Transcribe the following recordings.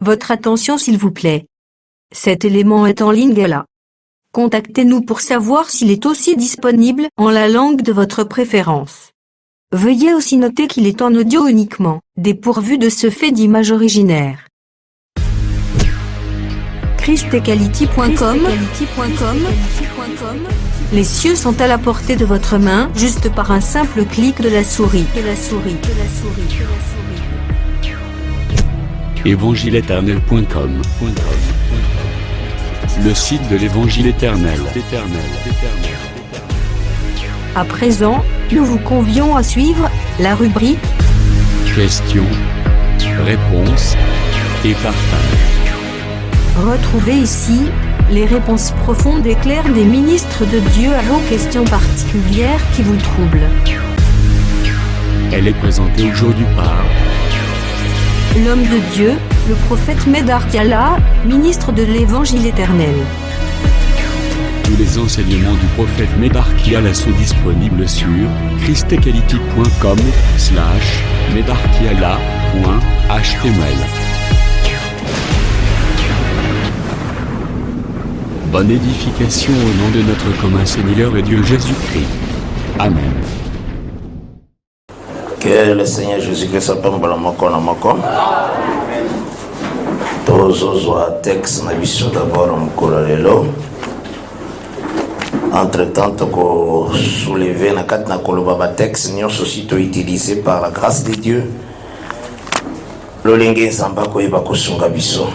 Votre attention s'il vous plaît. Cet élément est en ligne là. Contactez-nous pour savoir s'il est aussi disponible en la langue de votre préférence. Veuillez aussi noter qu'il est en audio uniquement, dépourvu de ce fait d'image originaire. christequality.com. Les cieux sont à la portée de votre main, juste par un simple clic de la souris. Évangileéternel.com. Le site de l'Évangile éternel. À présent, nous vous convions à suivre la rubrique Questions, réponses et partage. Retrouvez ici les réponses profondes et claires des ministres de Dieu à vos questions particulières qui vous troublent. Elle est présentée aujourd'hui par L'homme de Dieu, le prophète Médard Kiala, ministre de l'Évangile éternel. tous les enseignements du prophète Médard Kiala sont disponibles sur christequality.com/medarkiala.html. Bonne édification au nom de notre commun Seigneur et Dieu Jésus-Christ. Amen. Que le Seigneur Jésus-Christ apambola moko na moko. Tozozwa texte na biso d'abord mokolo lelo. Entre-temps, toko soulever na kati na koloba ba texte nyonso sito utilisé par la grâce de Dieu. Lolenge nzamba koyeba kosunga biso.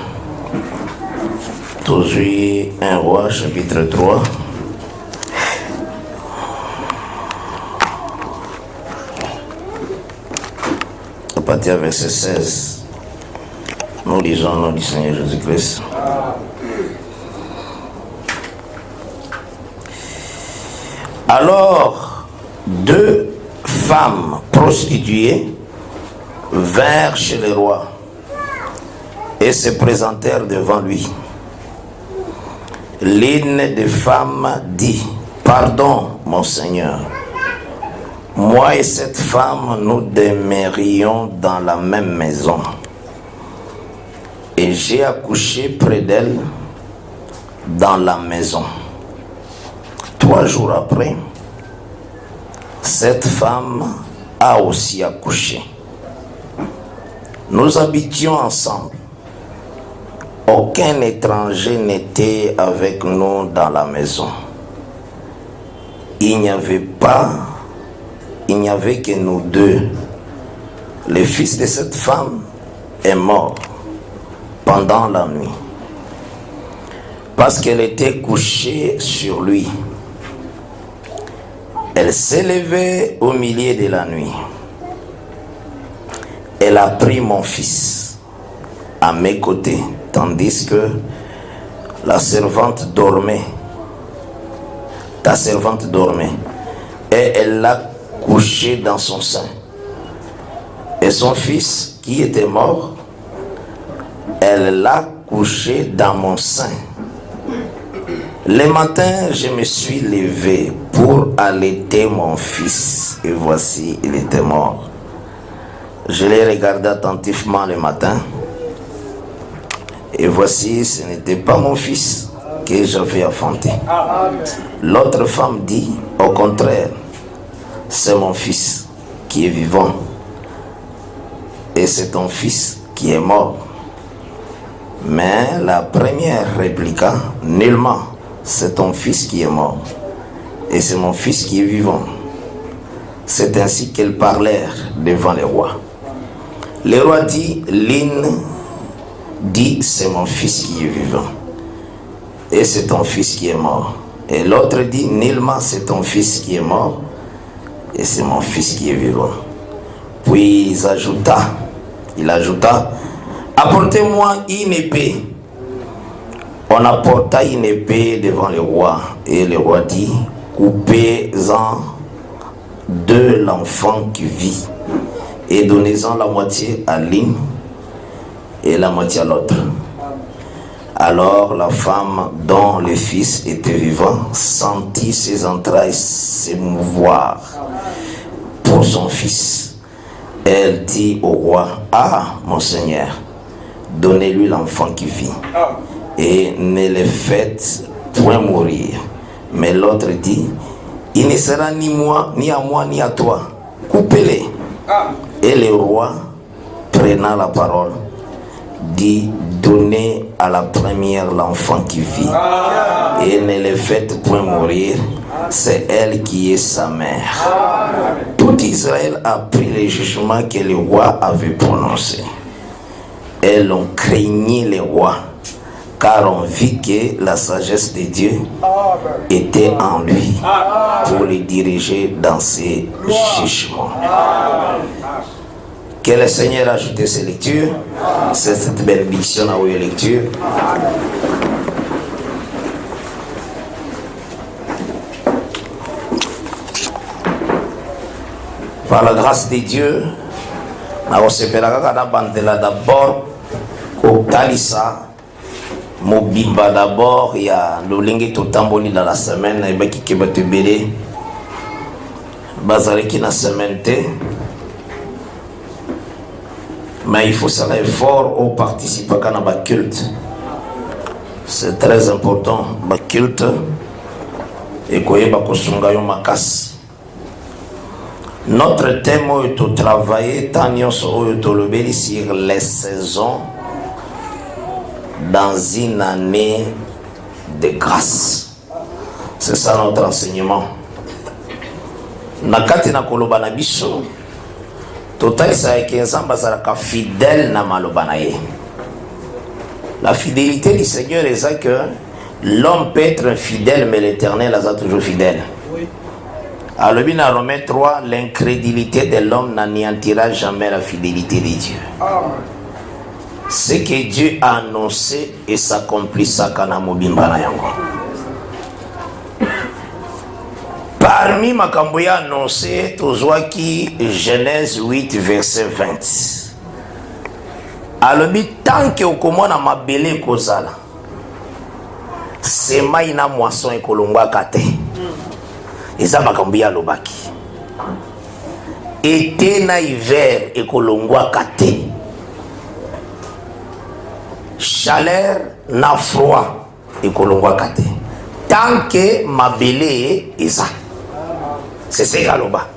Tozwi 1 Roi chapitre 3. À partir du verset 16, nous lisons au nom du Seigneur Jésus-Christ. Alors, 2 femmes prostituées vinrent chez le roi et se présentèrent devant lui. L'une des femmes dit: Pardon, mon Seigneur, moi et cette femme, nous demeurions dans la même maison. Et j'ai accouché près d'elle dans la maison. 3 jours après, cette femme a aussi accouché. Nous habitions ensemble. Aucun étranger n'était avec nous dans la maison. Il n'y avait que nous deux. Le fils de cette femme est mort pendant la nuit parce qu'elle était couchée sur lui. Elle s'est levée au milieu de la nuit. Elle a pris mon fils à mes côtés, tandis que la servante dormait. Ta servante dormait. Et elle l'a couché dans son sein. Et son fils, qui était mort, elle l'a couché dans mon sein. Le matin, je me suis levé pour allaiter mon fils. Et voici, il était mort. Je l'ai regardé attentivement le matin. Et voici, ce n'était pas mon fils que j'avais enfanté. L'autre femme dit: au contraire, c'est mon fils qui est vivant. Et c'est ton fils qui est mort. Mais la première répliqua: nullement, c'est ton fils qui est mort. Et c'est mon fils qui est vivant. C'est ainsi qu'elles parlèrent devant le roi. Le roi dit: l'une dit: c'est mon fils qui est vivant. Et c'est ton fils qui est mort. Et l'autre dit: nullement, c'est ton fils qui est mort. Et c'est mon fils qui est vivant. Puis il ajouta: apportez-moi une épée. On apporta une épée devant le roi. Et le roi dit: coupez-en de l'enfant qui vit et donnez-en la moitié à l'une et la moitié à l'autre. Alors la femme dont le fils était vivant sentit ses entrailles s'émouvoir pour son fils. Elle dit au roi: ah, mon Seigneur, donnez-lui l'enfant qui vit. Et ne le faites point mourir. Mais l'autre dit, il ne sera ni moi, ni à moi, ni à toi. Coupez-les. Et le roi, prenant la parole, dit, donnez à la première l'enfant qui vit. Et ne le faites point mourir. C'est elle qui est sa mère. Tout Israël a pris les jugements que le roi avait prononcés. Et l'on craignit le roi, car on vit que la sagesse de Dieu était en lui pour le diriger dans ses jugements. Que le Seigneur ajoute ces lectures, c'est cette bénédiction à vos lectures. Par la grâce de Dieu, d'abord, Kotalisa, Mobimba d'abord, il y a l'Olingue Totamboli dans la semaine, et Baki Kebatubele, Bazareki na semaine. Mais il faut faire effort aux participants à la culte. C'est très important, le culte. Et qu'on y ait makas. Notre thème est de travailler sur les saisons dans une année de grâce. C'est ça notre enseignement. Nakati na koloba na biso. Total ça est que fidèle na malobana ye. La fidélité du Seigneur est ça que l'homme peut être fidèle, mais l'Éternel est toujours fidèle. Alors, dans Romains 3, l'incrédulité de l'homme n'anéantira jamais la fidélité de Dieu. Ce que Dieu a annoncé et s'accomplissa quand Mobimba yango. Parmi Makamboya annoncé, Tozwaki Genèse 8, verset 20. Alors, tant que okomona mabele kozala, sema ina moisson ekolongwa kate. Eza Makamboya lobaki. Été na hiver ekolongwa kate. Chaleur na froid ekolongwa kate. Tant que mabele eza. C'est ce qu'il loba.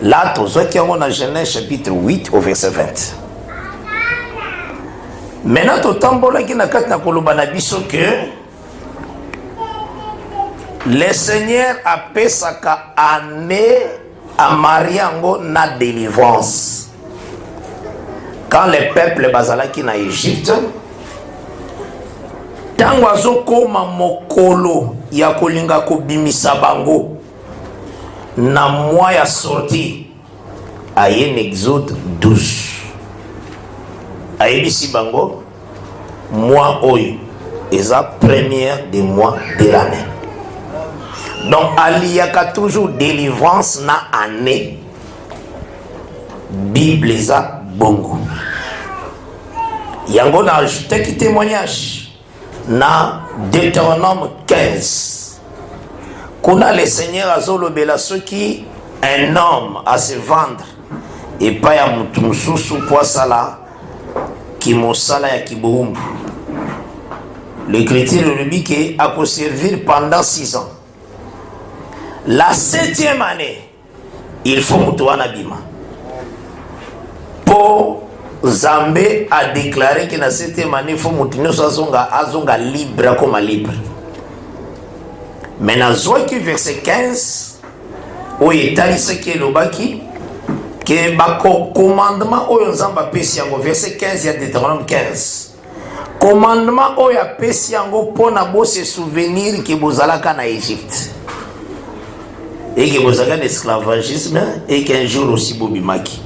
Là, tous ceux qui ont dans Genèse chapitre 8 au verset 20. Maintenant, tout tambola qui n'a qu'à koloba na biso que le Seigneur a fait sa année à Mariango na délivrance. Quand le peuple bazala qui na Égypte, tango azokoma mokolo ya kolinga kobimisa bango. Na mois ya sorti a un Exode 12. A ebisi bango mois oyo eza première des mois de l'année. Donc il y a toujours délivrance na année. Bible eza bongo. Yango na ajouté qui témoignage na Deutéronome 15. Qu'on a le Seigneur azolobela ceux qui un homme à se vendre et pas ya mutumsusu pour sala qui mosala ya kiboumbu. L'Écriture le dit qu'il a pu servir pendant 6 ans. La 7e année, il faut mutuana bima. Pour Zambé a déclaré que la 7e année il faut mutuno azonga libre comme libre. Mais dans Zoaki verset 15, où il est ce qui est le baki, que le commandement où il y a verset 15, il y a Deutéronome 15. Commandement où il y a pour se souvenir que vous allez en Égypte. Et que vous avez l'esclavagisme et qu'un jour aussi Bobimaki.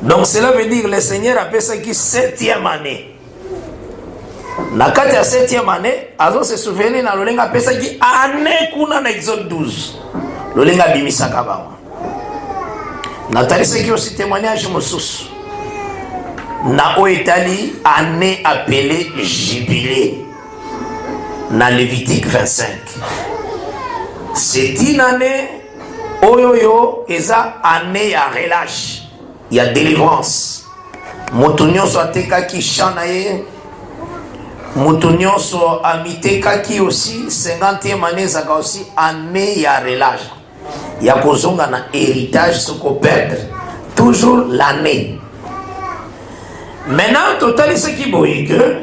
Donc cela veut dire que le Seigneur a fait ça qui 7e année. Na kati ya 7e année, azo se souvenir na lolenga pesa ki année kuna na Exode 12. Lolenga bimisaka bango. Na talise ki aussi témoignage mosusu. Na oetali année appelée jubilé. Na Lévitique 25. C'est une année oyoyo eza année ya relâche, ya délivrance. moto nyonso atekaki champ na ye, moto nyonso amitekaki aussi 50e année ezaka aussi année ya relâche ya kozonga na héritage soko perdre toujours l'année. Maintenant totalisaki boye que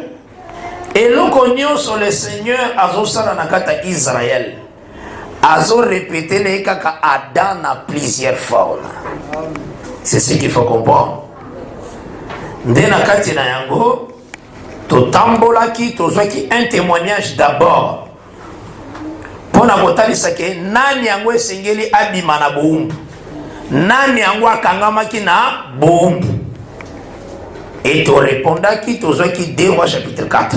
eloko nyonso le Seigneur azosala na kata Israël azo répéter les kaka Adam na plusieurs formes. C'est ce qu'il faut comprendre. Ndena kati na yango totambolaki tozwaki un témoignage d'abord pona kotalisa ke nani yango esengeli abima na boumbu, nani yango akangamaki na boumbu, et to répondaki tozwaki 2 Rois chapitre 4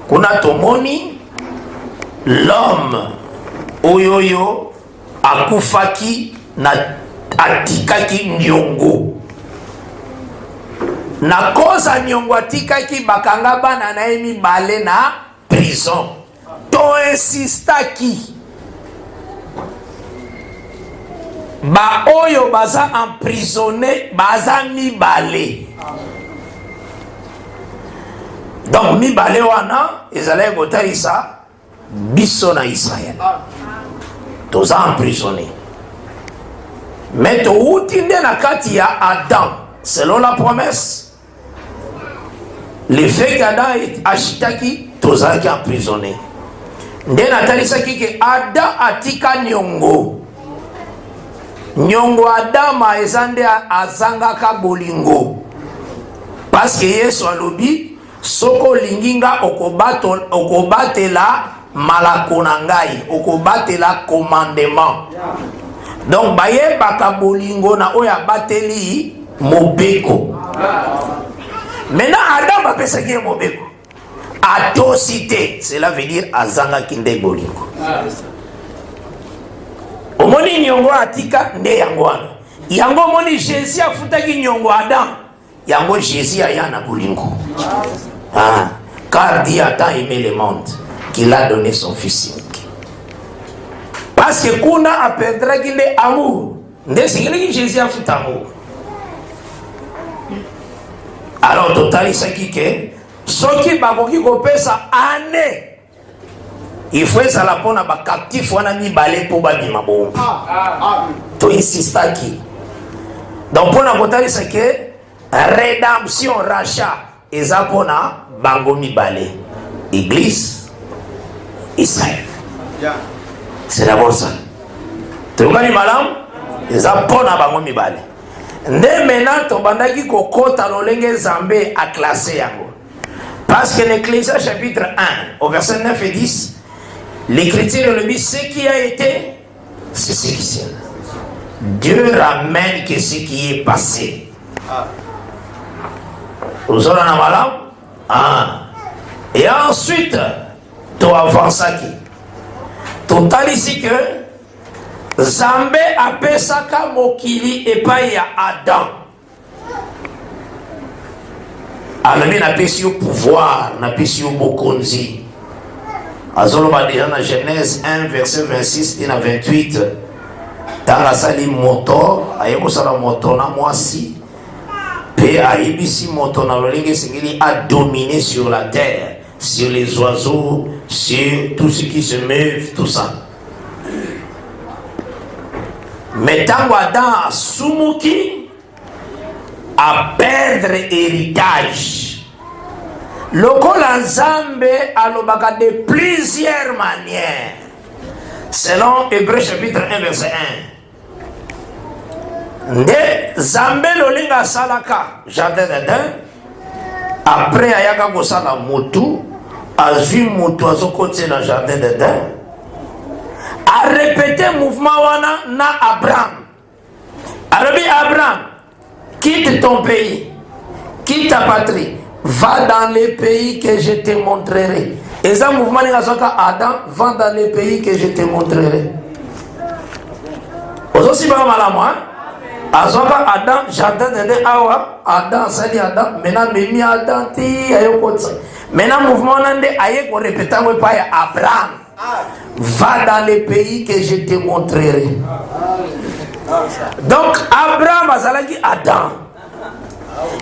kuna tomoni l'homme oyoyo akufaki na atikaki nyongo na koza nyongo atikaki bakanga bana na ye mibale na prison. To insistaki ba oyo baza emprisonné baza mibale. Donc mibale wana ezalaki kotalisa biso na Israël toza emprisonné, mais touti nde na kati ya Adam selon la promesse. Le fait qu'Adam achitaki tozalaki emprisonné nde natalisaki ke Adam atika nyongo. Nyongo Adama eza nde azangaka bolingo, parce que Yesu alobi soko linginga okobatela malako na ngai, okobatela commandement. Donc bayebaka bolingo na oyo abateli mobeko. Maintenant Adam apesaki ye mobeko atosité, cela veut dire azanga kinde bolingo. Omoni nyongo atika nde yango wana, yango moni Jésus afutaki nyongo Adam, yango Jésus aya na bolingo. Car Dieu a tant aimé le monde qu'il a donné son fils unique. Parce que kuna apedraki nde amour, nde singeli Jésus afuta amour. Alors totalisaki ke soki bakoki kopesa année, il faut ezala mpona bacaptif wana mibale mpo babima bongo. To insistaki. Donc mpona kotalisa ke rédemption, rachat eza mpona bango mibale, Église, Israël. C'est d'abord ça. Tokani malamu eza mpona bango mibale. Nde maintenant tobandaki kokota lolenge Nzambe a classé yango. Parce que l'Ecclésiaste chapitre 1 au verset 9 et 10, l'Écriture le dit, ce qui a été, c'est ce qui sera. Dieu ramène que ce qui est passé. Vous aurez un malade? Et ensuite, tu avances qui? Total ici que Nzambe apesaka mokili epai ya Adam. Alami napesi yo pouvoir, napesi yo bokonzi. Azoloba déjà dans Genèse 1 verset 26 et 28. Tanga sali moto, ayeko sala moto na mwasi. Pe aibisi moto na lolenge singili a dominé sur la terre, sur les oiseaux, sur tout ce qui se meut, tout ça. Mais tango Adam sumuki à perdre héritage. Lokola Nzambe alobaka de plusieurs manières. Selon Hébreux chapitre 1 verset 1. Nde Nzambe lolinga salaka jardin d'Eden. Après ayaka kosala motu, azui motu azokoti na jardin d'Eden. A répété mouvement wana na Abraham. Arabi Abraham, quitte ton pays, quitte ta patrie, va dans les pays que je te montrerai. Et ça mouvement ni azoka Adam, va dans les pays que je te montrerai. Aussi pas mal à moi. Azoka Adam, jardin de awa, Adam sali Adam, maintenant memi Adam ti ayokotsa. Maintenant mouvement nande aye ko répéter mo pa ya Abraham. Va dans les pays que je te montrerai. Donc Abraham azalaki Adam.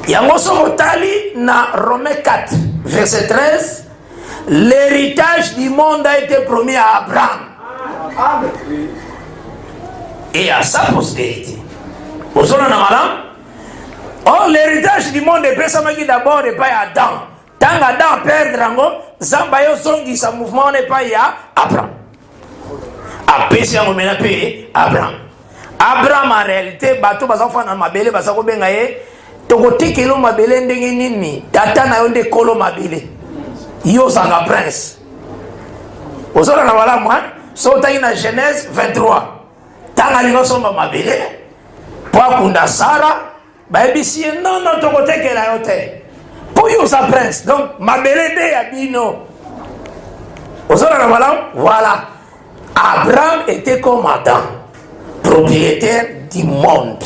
Yango Sokotali na Romains 4, verset 13. L'héritage du monde a été promis à Abraham et à sa postérité. Or, l'héritage du monde est précisément d'abord et pas à Adam. Tant Adam perdre, Zambayo Zongi, sa mouvement n'est pas à Abraham. Abraham. Abraham en réalité, bateau bazafana na mabele bazako bengaye, tokoti kilo mabele ndenge nini, tata na yonde kolo mabele. Yo sanga prince. Osola na wala moi, so ta ina Genèse 23. Tanga lingo somba mabele. Pour kunda Sara, ba ebisi non tokote ke la yote. Pour yo sa prince. Donc mabele de abino. Osola na wala, voilà. Abraham était comme Adam, propriétaire du monde.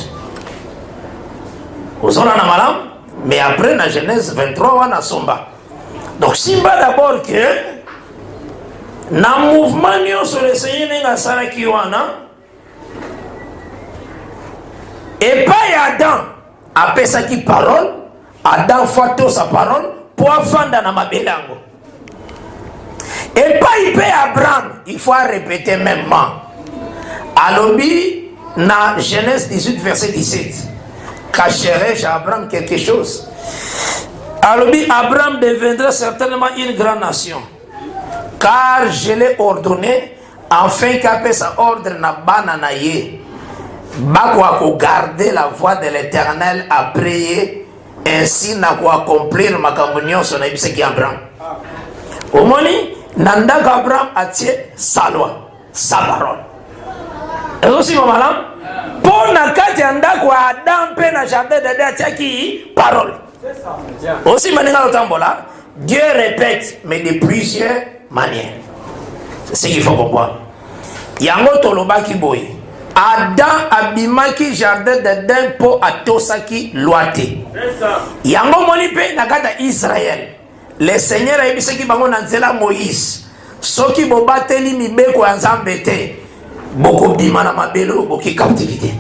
Vous en avez malade, mais après, dans Genèse 23, on a somba. Donc, Simba d'abord que, dans le mouvement sur le Seigneur, il y a Saraki Wana, et pas Adam, après ça qui parole, Adam fait sa parole pour faire dans ma bélango. Et pas il paie Abraham, il faut répéter même. Alobi, dans Genèse 18, verset 17, cacherai-je à Abraham quelque chose? Alobi, Abraham deviendra certainement une grande nation, car je l'ai ordonné, afin qu'après sa ordre n'a bananaye, bakwa ko garder la voie de l'Éternel à prier, ainsi n'a ko accomplir ma communion son abisse qui Abraham. Au moni, Nanda Abraham a tiré sa loi, sa parole. Et aussi, maman, pour Nakati Anda quoi Adam pe na jardin de Dieu qui parole. Aussi, Maninga Lotambola, Dieu répète, mais de plusieurs manières. C'est ce qu'il faut comprendre. Yango Toloba ki boy. Adam abimaki jardin d'Eden po atosaki loite. Yango monipe nakata Israël. Le Seigneur a dit que bango nanzela Moïse. Soki bobateli mibeko ya Nzambe te. Boko bima na mabelo boki captivité.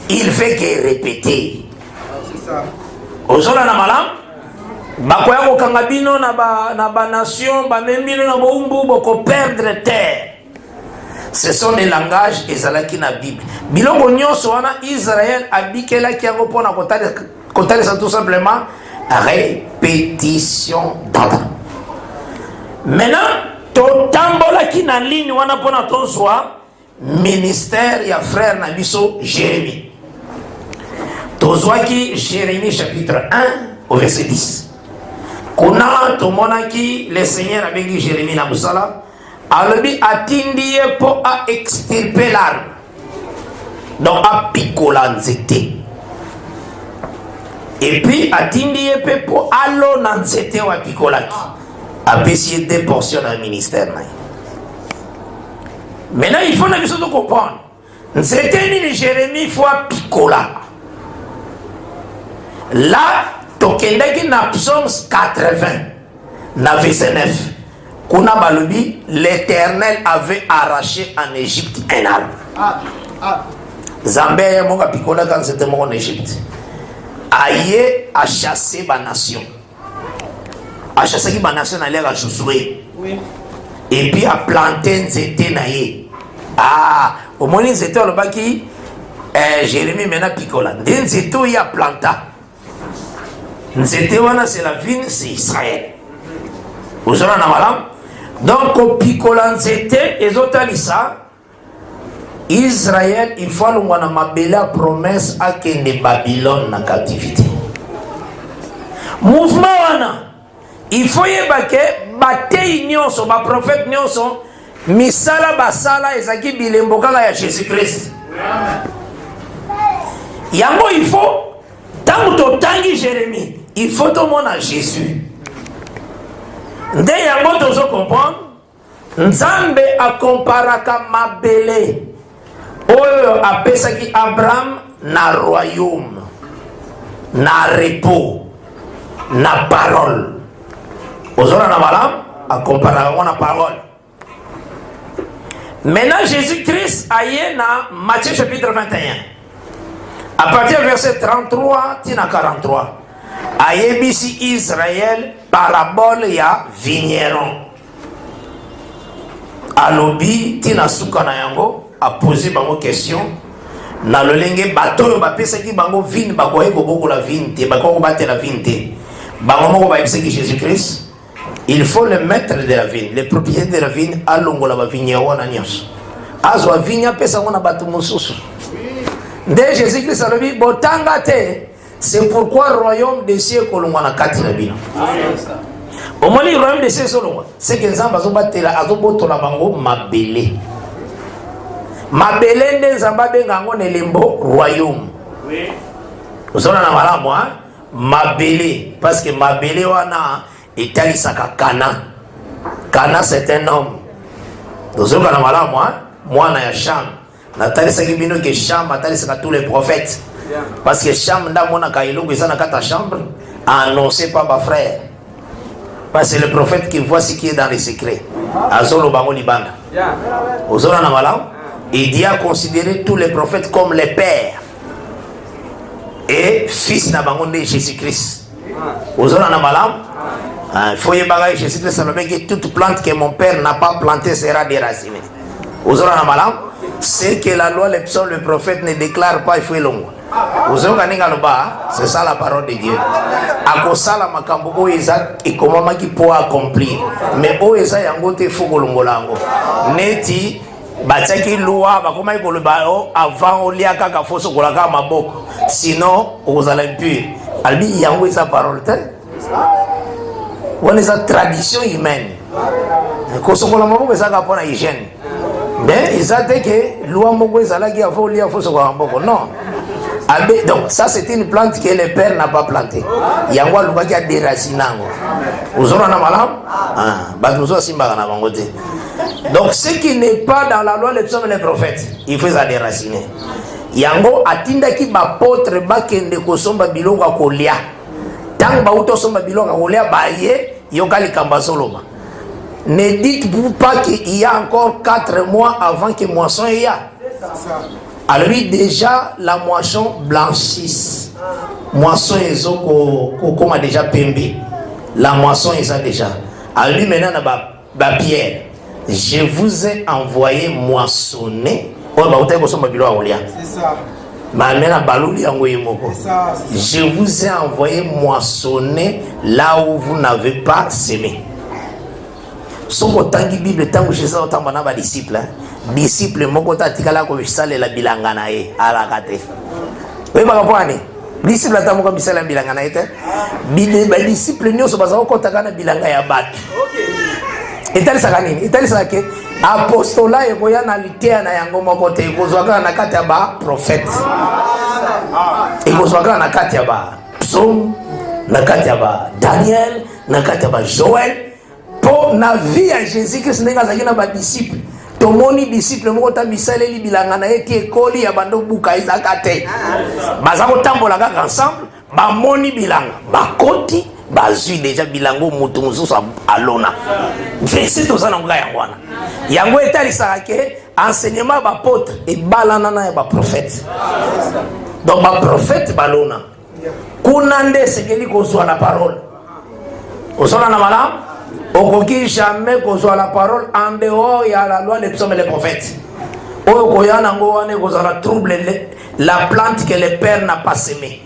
Il fait que répéter. C'est ça. Ozola na malam. Bakoya ko kangabino na ba nation ba membino na boumbu boko perdre terre. Ce sont des langages ezalaki na Bible. Biloko nyonso wana Israël abikela ki yango pona kotale ça tout simplement répétition d'Adam. Maintenant, totambola ki na ligne wana pona tozwa ministère ya frère Nabiso Jérémie. Tozwa ki Jérémie chapitre 1 au verset 10. Kuna tomona ki le Seigneur a bengi Jérémie na musala alobi atindie po a extirper l'arbre. Donc a pikola nzete. Et puis, atindi epe pour allo nanzete wa pikolaki. Apessier des portions dans le ministère. Maintenant, il faut nous comprendre. Nzete ni Jérémie fois picola. Là, tokendaki na psaume 80, na verset 9. Kuna balobi, l'Éternel avait arraché en Égypte un arbre. Zambé monga picola quand c'était en Égypte. Aïe a chassé ma nation. A chassé ma nation à l'air à Josué. Et puis a planté nzete naïe. Ah, au moins nzete le baki Jérémie mena picola. Nzete il a planta. Nzete wana c'est la ville, c'est Israël. Vous en avez malam. Donc au picola nzete et zotalisa Israël, il faut que la promesse à que Babylone na captivité. Mouvement il faut que bataille nyonso, ba prophète nyonso, misala basala ezaki bilemboka ya Jésus-Christ. Yango il faut tant to tangi Jérémie, il faut tout monde à Jésus. Nde yango tozo comprendre, Nzambe a comparaka mabele. Oyo apesaki Abraham na royaume, na repos, na parole. Ozona na malam a comparé na parole. Maintenant Jésus-Christ aye na Matthieu chapitre 21. À partir du verset 33, tina 43. Ayebisi Israël, parabole ya vigneron. Alobi, tina suka na yango, a posé bango question. Na lolenge bato ba pesa ki bango vin ba ko eko boko la vin te ba ko battre la vin te. Bango moko ba pesa ki Jésus-Christ. Il faut le maître de la vigne, le propriétaire de la vigne alongola ba vigneron wana nyos. Azwa vigne pesa ngona bato mosusu. De Jésus-Christ alobi botanga te. C'est pourquoi le royaume des cieux kolongwa na kati na bino. Au moins le royaume des cieux solongwa, c'est que nzamba zo batela azobotola bango mabele. Mabele nde nzamba benga ngo nelembo royaume. Oui. Ozona na malamu hein? Mabele parce que mabele wana etalisaka Kana. Kana c'est un homme. Ozona na malamu hein? Mwana ya Cham. Natalisaki bino que Cham atalisaka tous les prophètes. Parce que Cham nda mona kailungu isa na kata chambre annoncé par ma frère. Parce que c'est le prophète qui voit ce qui est dans les secrets. Azolo bango libanda. Ozona na malamu. Il dit à considérer tous les prophètes comme les pères et fils de Jésus-Christ. Vous avez un malam? Il faut y avoir Jésus-Christ, ça veut dire que toute plante que mon père n'a pas plantée sera déracinée. Vous avez un malam? C'est que la loi, les psaumes, le prophète ne déclare pas, il faut y aller. Vous avez un malam? C'est ça la parole de Dieu. À cause de la makambo, et comment qui peut accomplir. Mais Oeza yangote fogolongolango. Neti. Bataki loi bakoma ikoloba avant olia kaka foso kolaka maboko sinon ozala impur albi yango esa parole te on esa tradition humaine kosokola maboko esa ka pona hygiène mais esa te que loi moko ezala ki avant olia foso kolaka maboko non albi donc ça c'est une plante que le père n'a pas plantée yango aluka ki a déracinango ozona na malam bato zo simba na bango te. Donc ce qui n'est pas dans la loi, les psaumes et les prophètes, il faut ça déraciner. Yango atinda ki ba potre ba kende ko somba biloko akolia. Tant ba uto somba biloko akolia ba ye yokali kamba soloma. Ne dites-vous pas qu'il y a encore 4 mois avant que moisson y a. Alors lui déjà la moisson blanchisse. Moisson ezo ko comme déjà pembe. La moisson est ça déjà. Alors lui maintenant na ba pierre. Je vous ai envoyé moissonner. C'est ça. Je vous ai envoyé moissonner là où vous n'avez pas semé. Ce que la Bible, tant que je sais que disciple, disciple, moko tatikala ko bisale la bilangana e alakate. Oui, ba kapani. Disciple atamu ko bisale bilangana ete. Ba disciple nyoso bazako kotakana bilanga ya batu. Etalisaka nini? Etalisaka ke apostola ekoya na litea na yango moko te ekozwaka na kati ya ba prophète. Ekozwaka na kati ya ba Psaume, na kati ya ba Daniel, na kati ya ba Joël. Po na vie ya Jésus-Christ ndenge azalaki na ba disciple. Tomoni disciple moko ta misaleli bilanga na ye ti ekoli ya bando buka ezaka te. Bazako tambola kaka ensemble, ba moni bilanga, bakoti bazui déjà bilango mutu mususu alona. Verset tozana nga yangwana. Yango etalisaka ke enseignement ba apôtre et balana na ba prophète. Donc ba prophète balona. Kuna nde sekeli kozwa la parole. Osona na malam, okoki jamais kozwa la parole en dehors ya la loi des psaumes et les prophètes. Oyo koyana ngo wane kozala trouble la plante que le père n'a pas semée.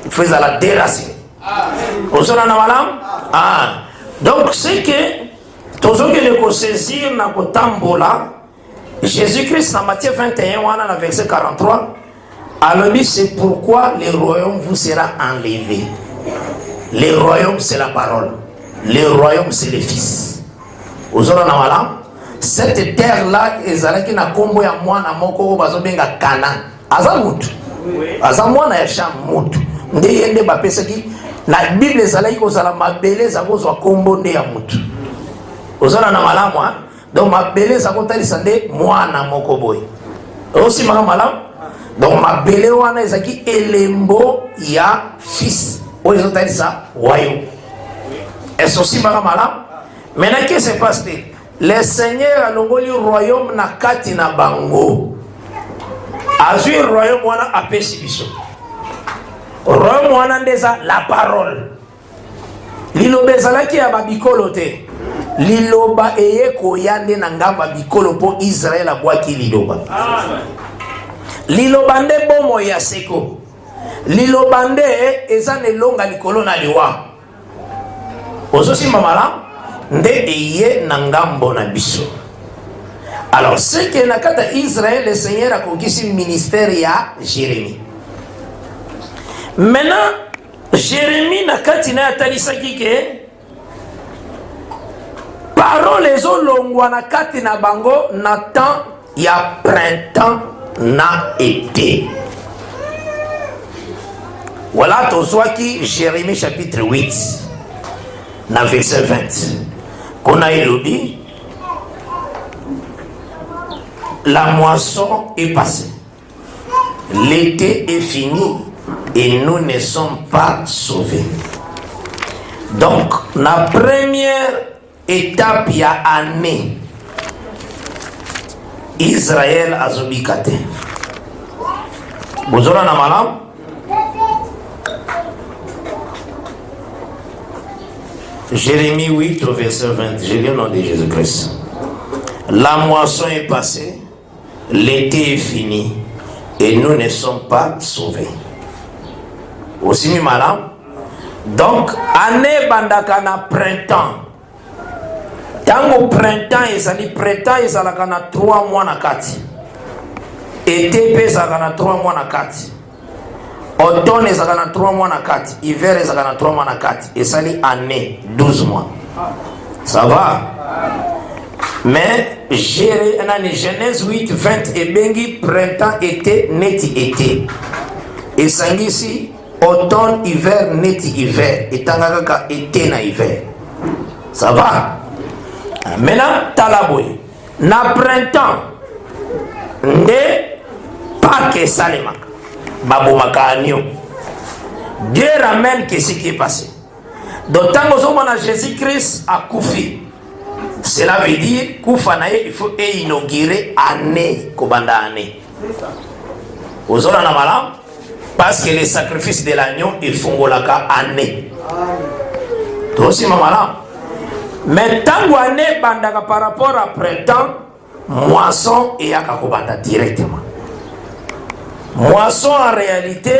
Il faut la déraciner. Donc c'est que tous ceux qui le saisir na kotambola Jésus-Christ dans Matthieu 21 wana na verset 43 alors c'est pourquoi le royaume vous sera enlevé. Le royaume c'est la parole, le royaume c'est le fils. Ozona na wala cette terre là ezalaki na kombo ya mwana moko bazo benga Kana azamutu azamwana ya Cham mutu nde yende bapesaki la Bible ezalaki kozala mabele zakozwa kombo nde ya mutu. Ozona na malamu hein? Donc mabele zakotalisa nde mwana moko boy. Aussi malamu. Donc mabele wana ezaki elembo ya fils. Oyo ezotalisa royaume. Est-ce aussi malamu? Maintenant qu'est-ce qui se passe? Le Seigneur a longoli royaume na kati na bango. azui royaume wana apesi biso royaume wana ndeza la parole liloba ezalaki ya babikolo te liloba eye koya nde na ngamba bikolo mpo Israel abwaki liloba liloba nde bomo ya seko liloba nde eza nelonga likolo na liwa ozosimba malamu nde eye na ngambo na biso. Alors ce que na kata Israël le Seigneur a conquis ministère ya Jérémie. Maintenant Jérémie na kati na atalisaki ke parole ezolongwa na kati na bango na temps ya printemps na été. Voilà tozwaki Jérémie chapitre 8 na verset 20. Kona elobi la moisson est passée, l'été est fini et nous ne sommes pas sauvés. Donc, la première étape y a année, Israël a zobikate. Vous aurez un malam? Jérémie 8 au verset 20. Je lis au nom de Jésus-Christ. La moisson est passée. L'été est fini et nous ne sommes pas sauvés. Aussi mi madame. Donc année bandaka na printemps. Tango printemps ezali printemps ezalaka na 3 mois na kati. Été ezalaka na 3 mois na kati. Automne ezalaka na 3 mois na kati. Hiver ezalaka na 3 mois na kati. Ezali année 12 mois. Ça va? Mais Genèse 8, 20 et bengi printemps, été, neti été. Et sangisi automne, hiver, neti hiver. Et tangaka été na hiver. Ça va? Maintenant, talaboy. Na printemps, ne pas que salema. Babomaka anio. Dieu ramène que ce qui est passé. D'autant que Jésus-Christ a koufi. Cela veut dire qu'Oufanaye, il faut inaugurer année, Kobanda année. Aux autres, parce que les sacrifices de l'agneau, ils font année. Toi aussi, maman. Mais tant que bandaka par rapport à printemps, moisson et Yakakobanda directement. Moisson en réalité,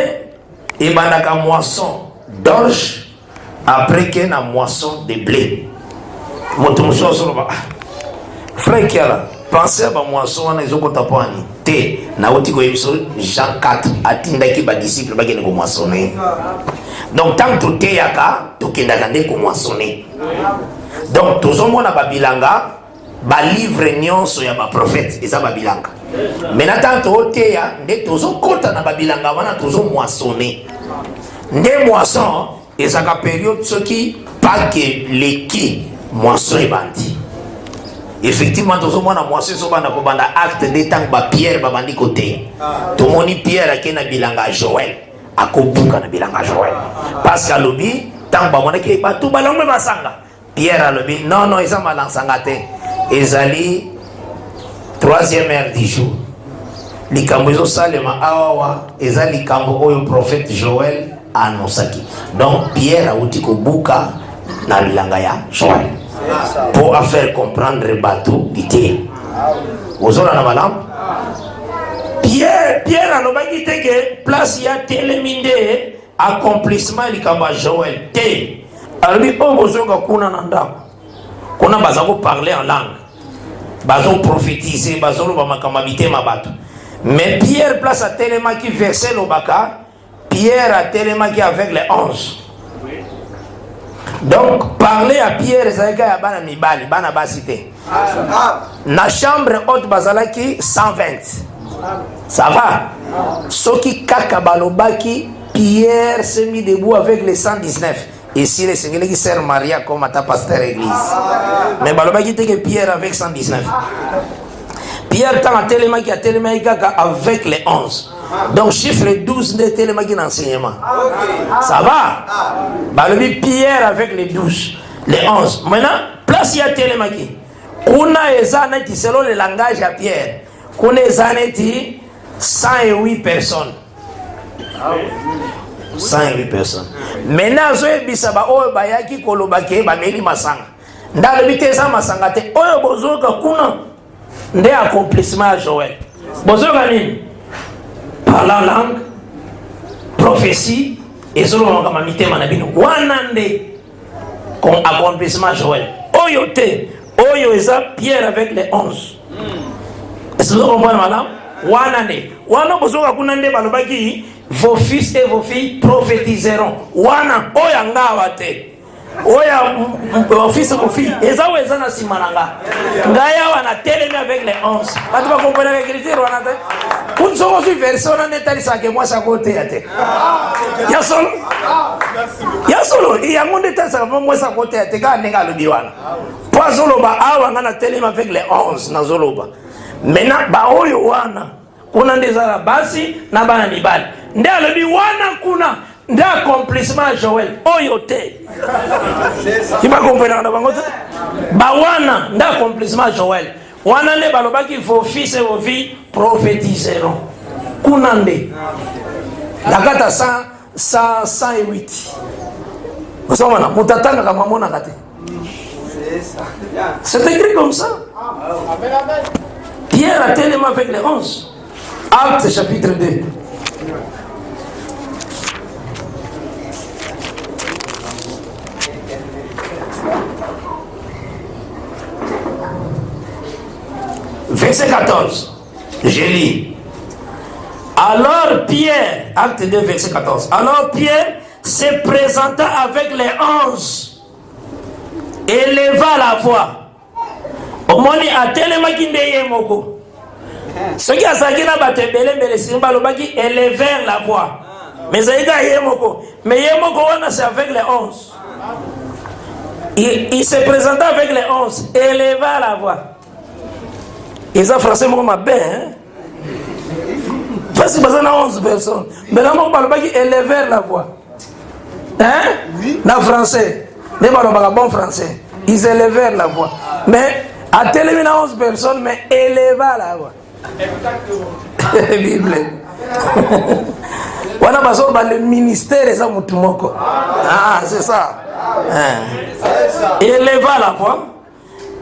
et bandaka moisson d'orge, après qu'il y ait une moisson de blé. Frère Kiala, pensez à moisson na ezoko tapani te na otiko ebiso Jean 4 atindaki ba disciple ba kene ko moissonner. Donc tant que te yaka to kendaka nde ko moissonner. Donc tozomona ba bilanga ba livre nyonso ya ba prophète eza ba bilanga. Mais na tant te ya nde tozokota na ba bilanga wana tozo moissonner. Nde moisson ezaka période ce qui pas que les moisson et bandi. Effectivement, tout le monde a moisson so banda ko banda acte de temps ba Pierre ba bandi côté. Tout moni Pierre akena bilanga Joël, akobuka na bilanga Joël. Parce que lobi tant ba mona ke ba tout balongwe basanga. Pierre lobi non ils ont malansanga te. Ezali troisième heure du jour. Likambo zo salema awa ezali kambo oyo prophète Joël anonsaki. Donc Pierre a uti ko buka na bilanga ya Joël pour faire comprendre le bateau d'ité. Vous avez la Pierre a l'obagi que place ya téléminde accomplissement likamba Joël té. Alors il faut que kuna nanda kuna bazako parler en langue bazo prophétiser bazo ba makamabité mabato. Mais Pierre place à télémaki verset lobaka Pierre a télémaki avec les 11. Donc, parler à Pierre, c'est que bana mibali, bana basité. Na chambre haute bazalaki 120. Ça va? Soki kaka balobaki, Pierre s'est mis debout avec les 119. Ici, le Seigneur qui sert Maria comme à ta pasteur église. Mais balobaki était que Pierre avec 119. Pierre tant tellement qui a tellement avec les 11. Donc chiffre 12 de tellement qui d'enseignement. Ça va? Balobi Pierre avec les 12, les 11. Maintenant, place il y a tellement qui. Kuna ezaneti selon le langage à Pierre. Kuna ezaneti 108 personnes. 108 personnes. Maintenant, je ba oyo bayaki kolobake ba meli masanga. Ndalo biteza masanga te oyo bozoka kuna nde accomplissement à Joël. Bozoka nini? Par la langue, prophétie et selon kama mitema na bino. Wana nde comme accomplissement à Joël. Oyo te, oyo eza Pierre avec les 11. Est-ce que vous comprenez madame? Wana nde. Wana bozoka kuna nde balobaki vos fils et vos filles prophétiseront. Wana oya ngawa te. Oya vos fils et vos filles. Eza weza na simananga. Ngaya wana telemi avec les 11. Batu ba comprendre l'écriture wana te. Kun soko su version na netali sa ke moi sa côté ya te. Ya solo. Ya solo. Ya ngonde ta sa moi sa côté ya te ka nenga lobi wana. Po zoloba awa ngana telemi avec les 11 na zoloba. Maintenant ba oyo wana kuna ndezala basi na bana mibali. Nde alobi wana kuna nde accomplissement Joël oyo te. Tu m'as compris na bango te? Ba wana nde accomplissement Joël. Wana nde balobaki vos fils et vos filles prophétiseront. Kuna nde. Nakata 108. Vous savez na mutatanga kama mona kate. C'est écrit comme ça. Pierre a tellement avec les 11. Actes chapitre 2. Verset 14. Je lis. Alors Pierre, acte 2, verset 14. Alors Pierre se présenta avec les 11 et leva la voix. Au moins, à tellement qu'il n'y moko. Ce qui a sagi na batebele mbele simba lobaki élevèrent la voix. Mais ça y a yemoko. Mais yemoko on c'est avec les 11. Il se présenta avec les 11, éleva la voix. Ils ont français mon bien, hein? Parce que ça 11 personnes. Mais là on parle pas qui élevèrent la voix. Hein? Dans français. Les parlons pas bon français. Ils élevèrent la voix. Mais à télé 11 personnes mais éleva la voix. Bible. Wana baso ba le ministère eza mutu moko. Ah, c'est ça. Éleva la voix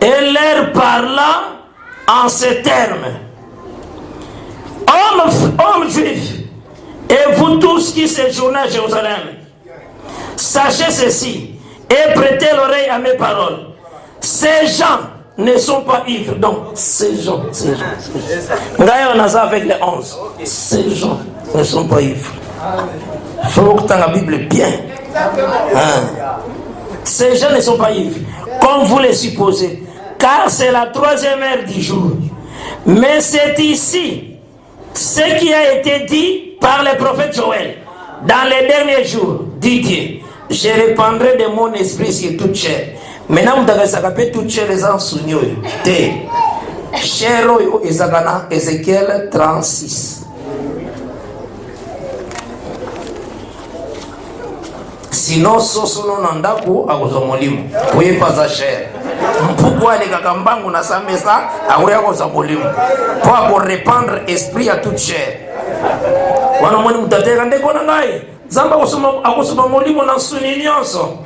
et leur parla en ces termes. Hommes juifs, et vous tous qui séjournez à Jérusalem, sachez ceci et prêtez l'oreille à mes paroles. Ces gens ne sont pas ivres. Donc, ces gens. D'ailleurs, on a ça avec les 11. Ces gens ne sont pas ivres. Il faut que tu aies la Bible bien. Ces gens ne sont pas ivres, comme vous les supposez, car c'est la 3e heure du jour. Mais c'est ici ce qui a été dit par le prophète Joël. Dans les derniers jours, dit Dieu, je répandrai de mon esprit sur toute chair. Maintenant, vous avez sapé toute chair les gens soumis. Chair Ezagana, Ézéchiel 36. Sinon, sosono nandako akozomolimu. Poye pas cher. Pourquoi les kakambangu na samesa akoya kozomolimu? Pour répandre esprit à toute chair. Wana mwani mutateka ndeko na ngai. Zamba akosoma molimo na suni nyonso.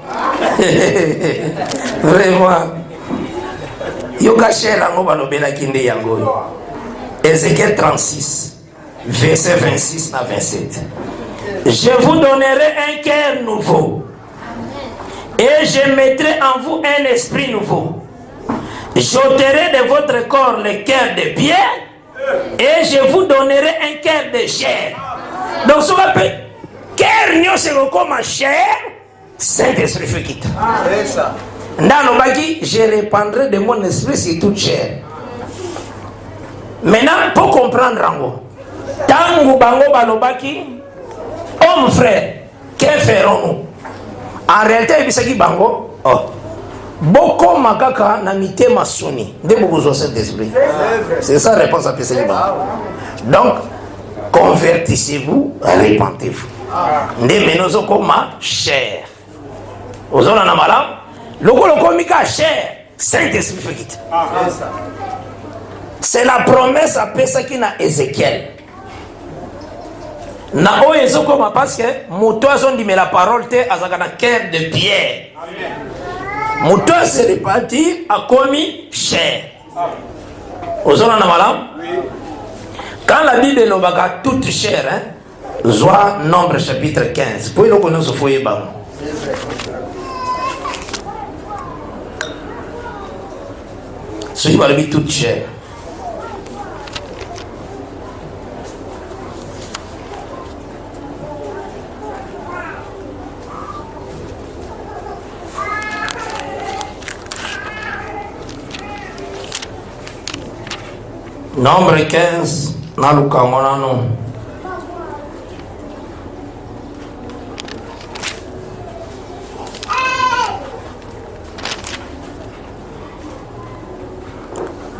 Vraiment. Yoka shela ngo balobela kinde yango. Ézéchiel 36 verset 26 à 27. Je vous donnerai un cœur nouveau et je mettrai en vous un esprit nouveau. J'ôterai de votre corps le cœur de pierre et je vous donnerai un cœur de chair. Donc ce qu'on appelle cœur c'est comme chair, Saint-Esprit fait quitter. Dans le bagi, je répandrai de mon esprit sur toute chair. Maintenant, pour comprendre Rango, Tango Bango Balobaki, homme frère, que ferons-nous? En réalité, il s'agit Bango. Oh. Boko makaka na mitema soni. De beaucoup Saint-Esprit. C'est ça la réponse à Pesaki Bango. Donc, convertissez-vous, répentez-vous. Nde menozo koma chair. Ozona na malam, loko komika chair, Saint-Esprit fait quitter. C'est la promesse à Pesaki na Ézéchiel. Na oyo ezokoma parce que moto azondimela parole te azaka na cœur de pierre. Moto se reparti akomi chair. Ozona na malam? Quand la Bible lobaka toute chair, hein, Zoa Nombre chapitre 15. Pour le connaître, il faut y aller. Celui qui va le toute chair. Nombre 15, na lukangona no.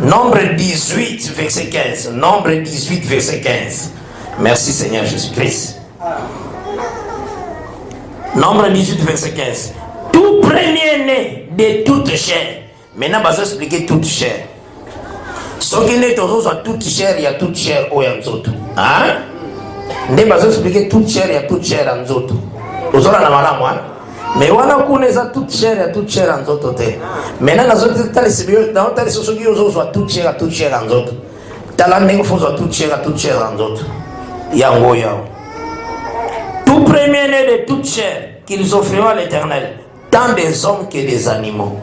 Nombre 18, verset 15. Nombre 18, verset 15. Merci Seigneur Jésus-Christ. Nombre 18, verset 15. Tout premier-né de toute chair. Maintenant, je vais expliquer toute chair. Ce qui n'est pas toute chair, il y a toute chair au Yanzoto. Hein? Je vais expliquer toute chair, il y a toute chair en Zoto. Vous avez la maladie, mais on a connu ça toute chair, il y a toute chair en Zoto. Maintenant, dans les sociétés, on a toute chair en Zoto. Dans la langue, on a toute chair en Zoto. Yango yao. Tout premier-né de toute chair qu'ils offriront à l'Éternel, tant des hommes que des animaux.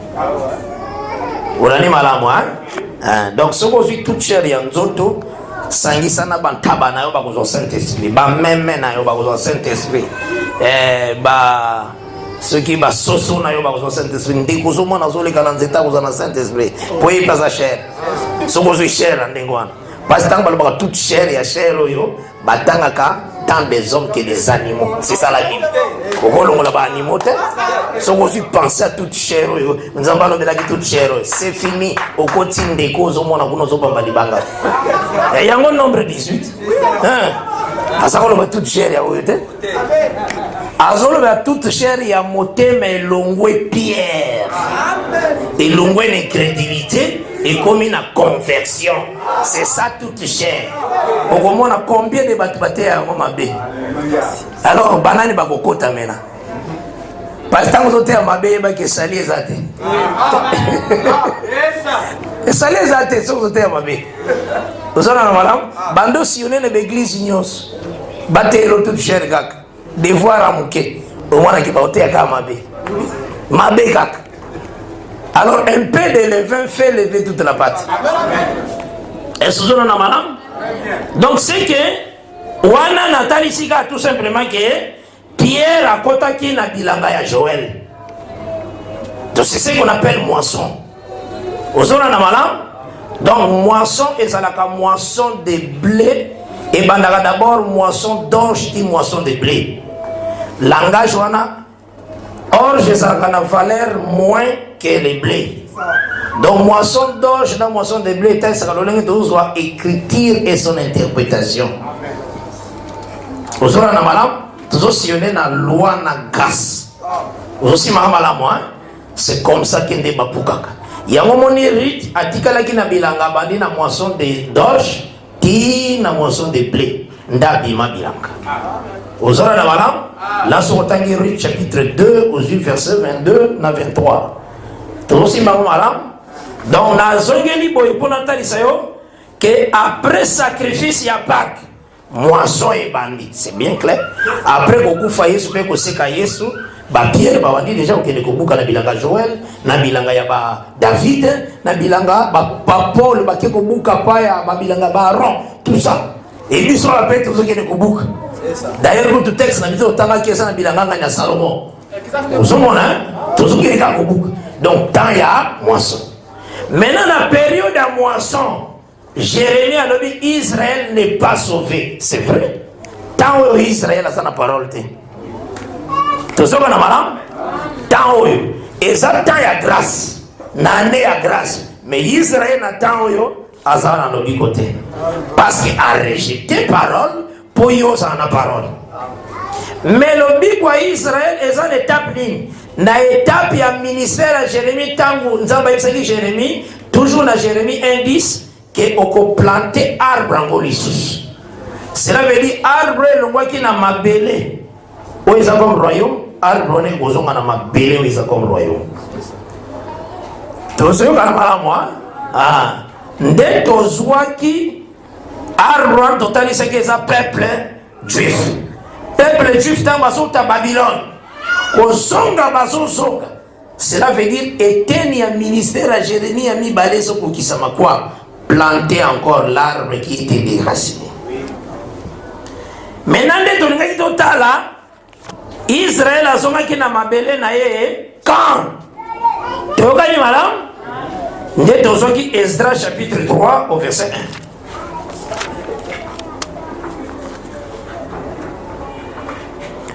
Vous avez mal hein? Donc, ce que je toute chair en Zoto, sangisana bantaba na yo bakozwa Saint-Esprit, ba meme na yo bakozwa Saint-Esprit, ba ceux qui ba soso na yo bakozwa Saint-Esprit, ndeko zo mona zo leka na nzeta kozwa na Saint-Esprit, po yi plaza chair. Ce que je chair ndengwana. Parce que tant que toute chair ya chair yo, batangaka tant des hommes que des animaux. C'est ça la Bible. Si vous pensez à toute chair, nous allons parler de toute chair. C'est fini. Au quotidien des causes, on a il y a un nombre 18. À ça, on a toute chair. À toute chair, il y a moté, mais longue pierre. Et longue incrédulité. Et comme une conversion, c'est ça toute chair. On a combien de bâtiments à Mabé? Alors, banane bakokota mena. Parce que vous êtes à Mabé, vous êtes salé zate. Salé zate, vous êtes à Mabé. Vous êtes à Madame, bando si on est dans l'église ignos, battez le toute chair gak, devoir à mouké, au moins qui va ôter à Mabé. Mabé gak. Alors, un peu de levain fait lever toute la pâte. Est-ce que vous êtes à Madame? Donc, c'est que, wana natali sika tout simplement que Pierre a kotaki na bilanga ya Joël. Donc, c'est ce qu'on appelle moisson. Vous avez na malam? Donc, moisson, et ça la moisson de blé. Et bandara d'abord moisson d'orge et moisson de blé. Langage wana, orge, ça a valeur moins que les blés. Donc, moisson d'orge dans moisson de blé, ça a écriture et son interprétation. Vous avez na malam, toujours sillonné na loi na grâce. Vous aussi malam, c'est comme ça qu'il y a des bapukaka. Il y a un moment rite, atikala ki na bilanga bandi na moisson d'orge, ti na moisson de blé. Ndabi ma bilanga. Vous avez na malam, là sur Tangi rite chapitre 2, aux versets 22 na 23. Toujours aussi malam. Donc, na zongeli boy pour natali sayo que après sacrifice ya Pâques, moisson et bandit, c'est bien clair. Après beaucoup failli souper ko seka Yesu, ba Pierre ba wandi déjà okende ko buka na bilanga Joël, na bilanga ya ba David, na bilanga ba Paul ba ke ko buka pa ya ba bilanga ba Aaron, tout ça. Et lui sur la paix tout ce qui est ko buka. D'ailleurs pour tout texte na biso tanga ki na bilanga na Salomon. Vous comprenez? Tout ce qui est ko buka. Donc tant ya moisson. Maintenant la période à moisson, Jérémie a dit Israël n'est pas sauvé. C'est vrai. Tant que Israël a sa parole. Tout ce qu'on a malade, tant que et ça tant y a grâce, n'année à grâce. Mais Israël n'a tant que à ça dans le côté. Parce qu'il a rejeté parole pour y avoir la parole. Mais le but quoi Israël est en étape ligne. Na étape ya ministère à Jérémie tangu nzamba yebisaki Jérémie toujours na Jérémie 1:10 que oko planter arbre en lisusu. Cela veut dire arbre longwaki na mabele. Où est comme royaume? Arbre ne gozonga na mabele où est comme royaume. Tozo kana mala moi. Ah, nde tozwaki arbre total c'est que ça peuple juif. Peuple juif dans basota Babylone. Kozonga bazosonga. Cela veut dire éteindre un ministère à Jérémie a mis balé sur pour qui ça m'a quoi planter encore l'arbre qui était déraciné. Maintenant, dès que tu as là, Israël a son qui n'a mabélé na ye quand tu as gagné madame. Dès que tu as Esdras chapitre 3 au verset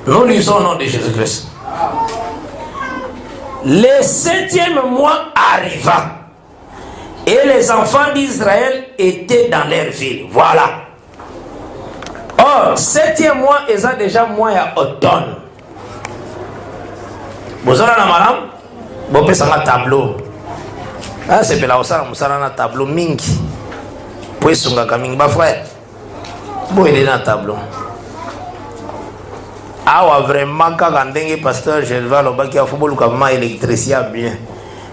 1. Nous lisons au nom de Jésus-Christ. Le 7e mois arriva et les enfants d'Israël étaient dans leur ville. Voilà. Or, 7e mois, ils ont déjà mois à automne. Vous avez la madame? Vous avez un tableau. Ah, c'est là où ça, vous avez un tableau mingi. Vous avez un tableau mingi, frère. Vous avez un tableau. Ah, vraiment, quand on pasteur Gelva, le a football comme électricien bien.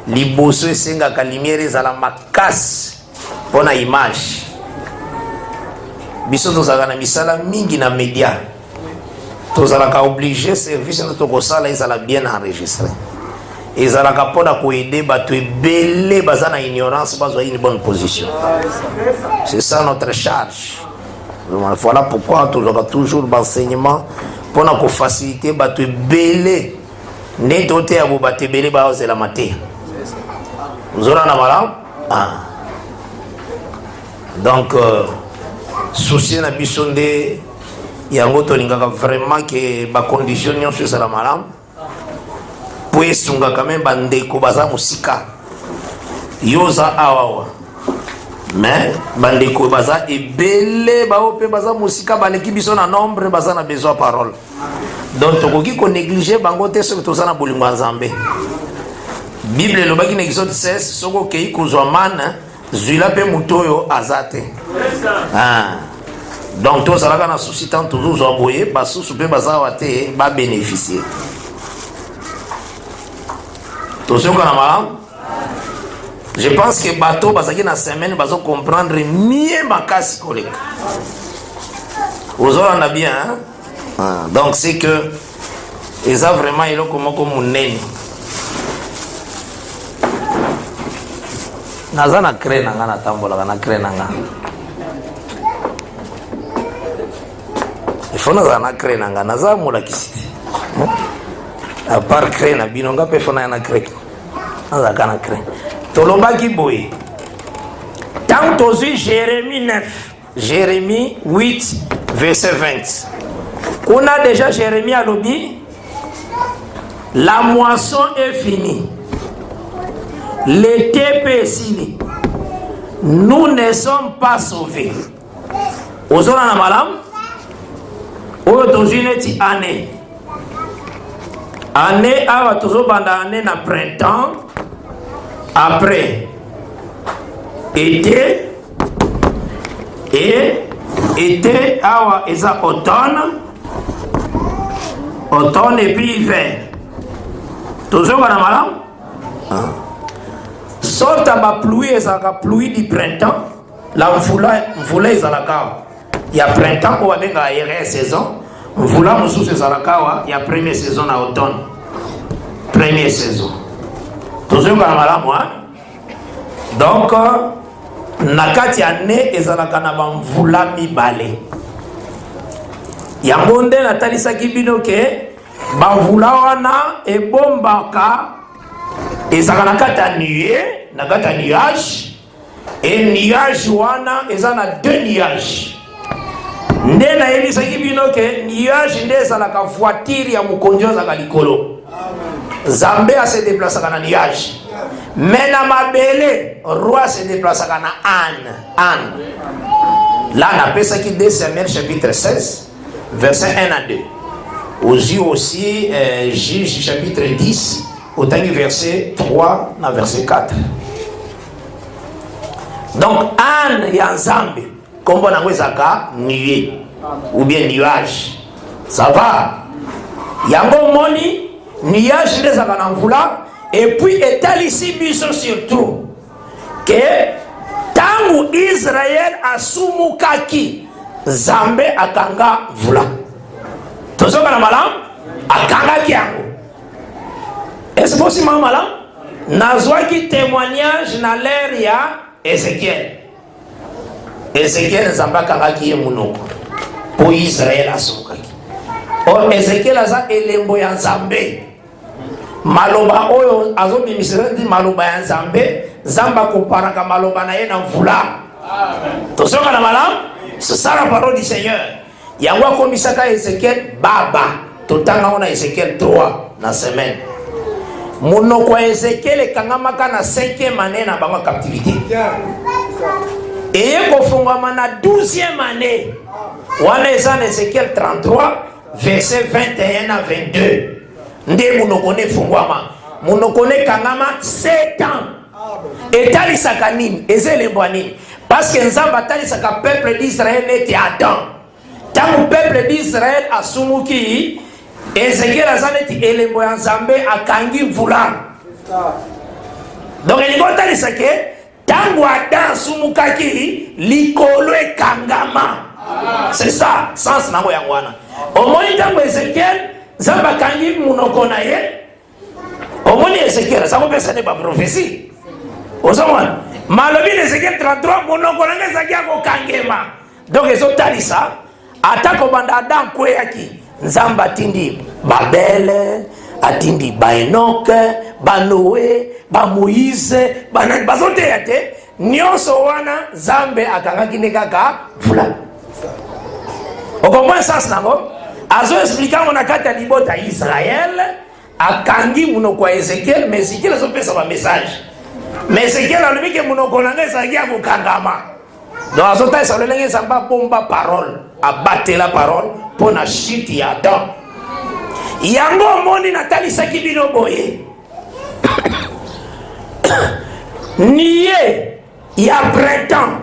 Les bosses c'est la lumière à la macasse pour la image. Biso tous agana misala mingi na média. Tous alaka obligé service na toko sala izala bien enregistré. Izalaka pona ko aider batu belé bazana ignorance bazwa une bonne position. C'est ça notre charge. Voilà pourquoi toujours l'enseignement pour nous faciliter batu belé ne doté à vous batu belé ba la maté. Vous aurez un malin? Donc souci na bisonde yango tolingaka vraiment que ba condition nyonso ça la malin pour esunga quand même bandeko baza musika yoza awawa mais bandeko baza ebele baope baza musika baleki biso na nombre baza na besoin parole donc tokoki ko négliger bango te soki toza na bolingo ya Nzambe. Bible lobaki na Exode 16 soko kei kozwa mana zwila pe mutoyo azate. Donc tous alaka na souci tant toujours envoyer basusu pe baza wate ba bénéficier. Attention quand même. Je pense que bateau bazaki na semaine bazo comprendre mieux ma casse collègue. Vous en avez bien hein? Donc c'est que ils ont vraiment ils ont comme un nez. Nazana crée nanga na tambola na crée nanga. Il faut nazana crée nanga naza mola kisiti. À part crée na binonga pe fona na crée. Naza kana crée. Tolobaki boy. Tant tozi Jérémie 9, Jérémie 8 verset 20. On a déjà Jérémie à l'objet. La moisson est finie. L'été est fini. Nous ne sommes pas sauvés. Ozona na malam. Aujourd'hui neti année. Année awa tozo banda année na printemps. Après été et été awa eza automne. Automne et puis hiver. Tozo bana malam. Sauf à ma pluie, la pluie du printemps, la mvula ezalaka. Il y a printemps où avec la saison, mvula mususu ezalaka, il y a première saison à automne. Première saison. Toujours comme la moi. Donc, nakati année ezalaka na mvula mibale. Yangonde natalisa kibino ke mvula wana ebombaka. Et ça na kata nuée, na kata nuage, et nuage wana, et ça na deux nuages. Nde na yebisa kibino ke nuage nde ça la voiture ya mukonjo za kalikolo. Zambé a se déplacer na nuage. Mais na mabele, roi se déplacer na âne. Là na pesa ki 2 Samuel chapitre 16, verset 1 à 2. Aussi Juge chapitre 10. Autant que verset 3 à verset 4. Donc, Anne et Nzambe, comme on a dit, nuée. ou bien nuage. Ça va? Yango moni, nuage les akanamvula, et puis étal ici biso surtout que tangu Israël asumukaki Zambe akanga vula. Tozoka na malam akanga kiango. Est-ce possible malam? Nazwaki témoignage na l'ère ya Ézéchiel. Ézéchiel Zambe akanga ki munoko pour Israël asumukaki. Or Ézéchiel aza elembo ya Nzambe. Maloba oyo azobimisela di maloba ya Nzambe, Zamba komparaka maloba na ye na mvula. Tozoka na malam? C'est ça la parole du Seigneur. Yango akomisaka Ézéchiel baba. Totanga ona Ézéchiel 3 na semaine. Monoko Ézéchiel ekangamaka na 5e année na bango captivité. Et kofungama na 12e année. Wana eza na Ézéchiel 33 verset 21 à 22. Nde monoko ne fungwama. Monoko ne kangama 7 ans. Etali sakanini, ezelembo nini? Parce que Nzamba atalisaka peuple d'Israël n'était Adam. Tant le peuple d'Israël a sumuki, Ézéchiel azaneti elembo ya Nzambe akangi mvula. Donc il y a tangu Adam sumukaki likolo ekangama. C'est ça, sens nango ya wana. Au moins tangu Ézéchiel Nzamba kangi munoko na ye. Au moins Ézéchiel ça peut être pas prophétie. Osamwana malobi Ézéchiel 33 monoko nanga zaki ko kangema. Donc ezo talisa atako banda Adam kweyaki Nzamba tindi Babel, atindi ba Enoch, ba Noé, ba Moïse, bazote yate nyonso wana Nzambe akangaki nekaka vula. On comprend ça nango? Azo expliquer mon akata libota Israël akangi munoko Ézéchiel, mais Ézéchiel azo pesa ba message. Mais Ézéchiel a levé que monoko nanga zaki ko kangama. Donc azota ça le lenge Nzamba bomba parole, abattre la parole pour na chute ya Adam. Yango moni natali saki bino boye. Nié ya printemps.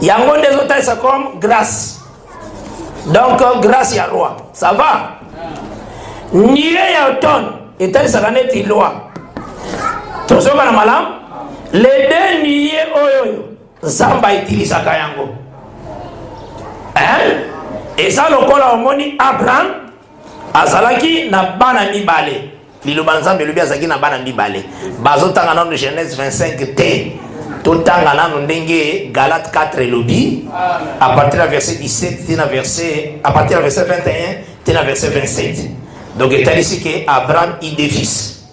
Yango des autres ça comme grâce. Donc grâce ya roi. Ça va? Nié ya automne. Et tel ça ganeti loi. Tozoka na malam. Les deux nié oyo. Zamba itilisa kayango. Hein? Et ça lokola omoni Abraham azalaki na bana mibale. Liloba Nzambe lobi azaki na bana mibale. Bazotanga na Genèse 25 te. Totanga na ndenge Galates 4 lobi. À partir du verset 17 tina verset à partir du verset 21 tina verset 27. Donc il est ici que Abraham il des fils.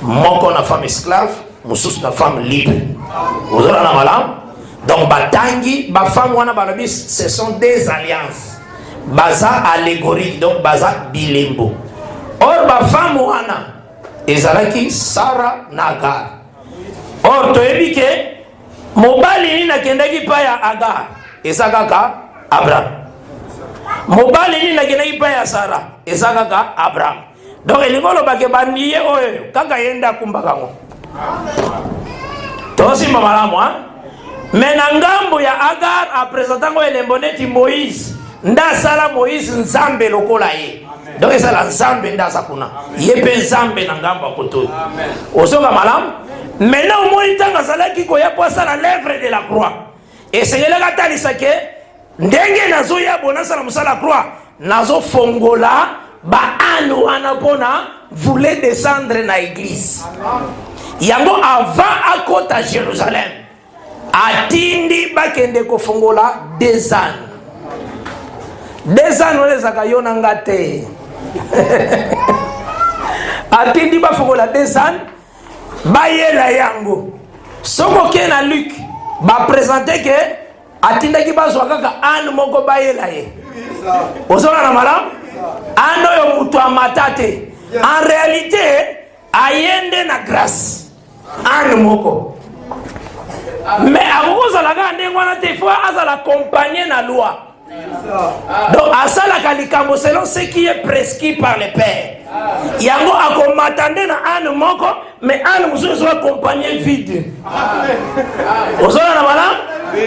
Moko na femme esclave, mususu na femme libre. Vous avez la malam. Donc batangi ba femme wana balobi ce sont des alliances. Baza allégorique donc baza bilembo. Or ba femme wana ezalaki Sarah Nagar. Or toyebi ke mobali ni nakendaki pa ya Agar ezakaka Abraham. Mobali ni nakendaki pa ya Sarah ezakaka Abraham. Donc elikolo bake baniye oyo kaka yenda kumbakango. Tosi mamalamu hein. Mais na ngambo ya Agar a présentango elemboneti Moïse. Nda sala Moïse Nzambe lokola ye. Donc ça la Nzambe nda sakuna. Yepe Nzambe na ngambo koto. Osoka malam. Maintenant au moins tanga salaki ko ya posa la lèvre de la croix. Et c'est là que tali sake ndenge nazo ya bona sala musala croix. Nazo fongola ba anu anapona voulait descendre na église. Yango avant à côté à Jérusalem. Atindi bakende ko fongola 2 ans. 2 ans ole zakayona ngate. Atindi ba fongola 2 ans. Bayela yango. Soko ke na Luc ba présenter que atinda ki bazwa kaka an moko bayela ye. Ozona na malam? Ano yo mutu amatate. En réalité ayende na grâce. An moko. Mais à la grande fois à la compagnie na loi. Donc à ça la calikambo selon ce qui est prescrit par le Père. Yango a combatté na ane moko, mais ane musu soit accompagné vide.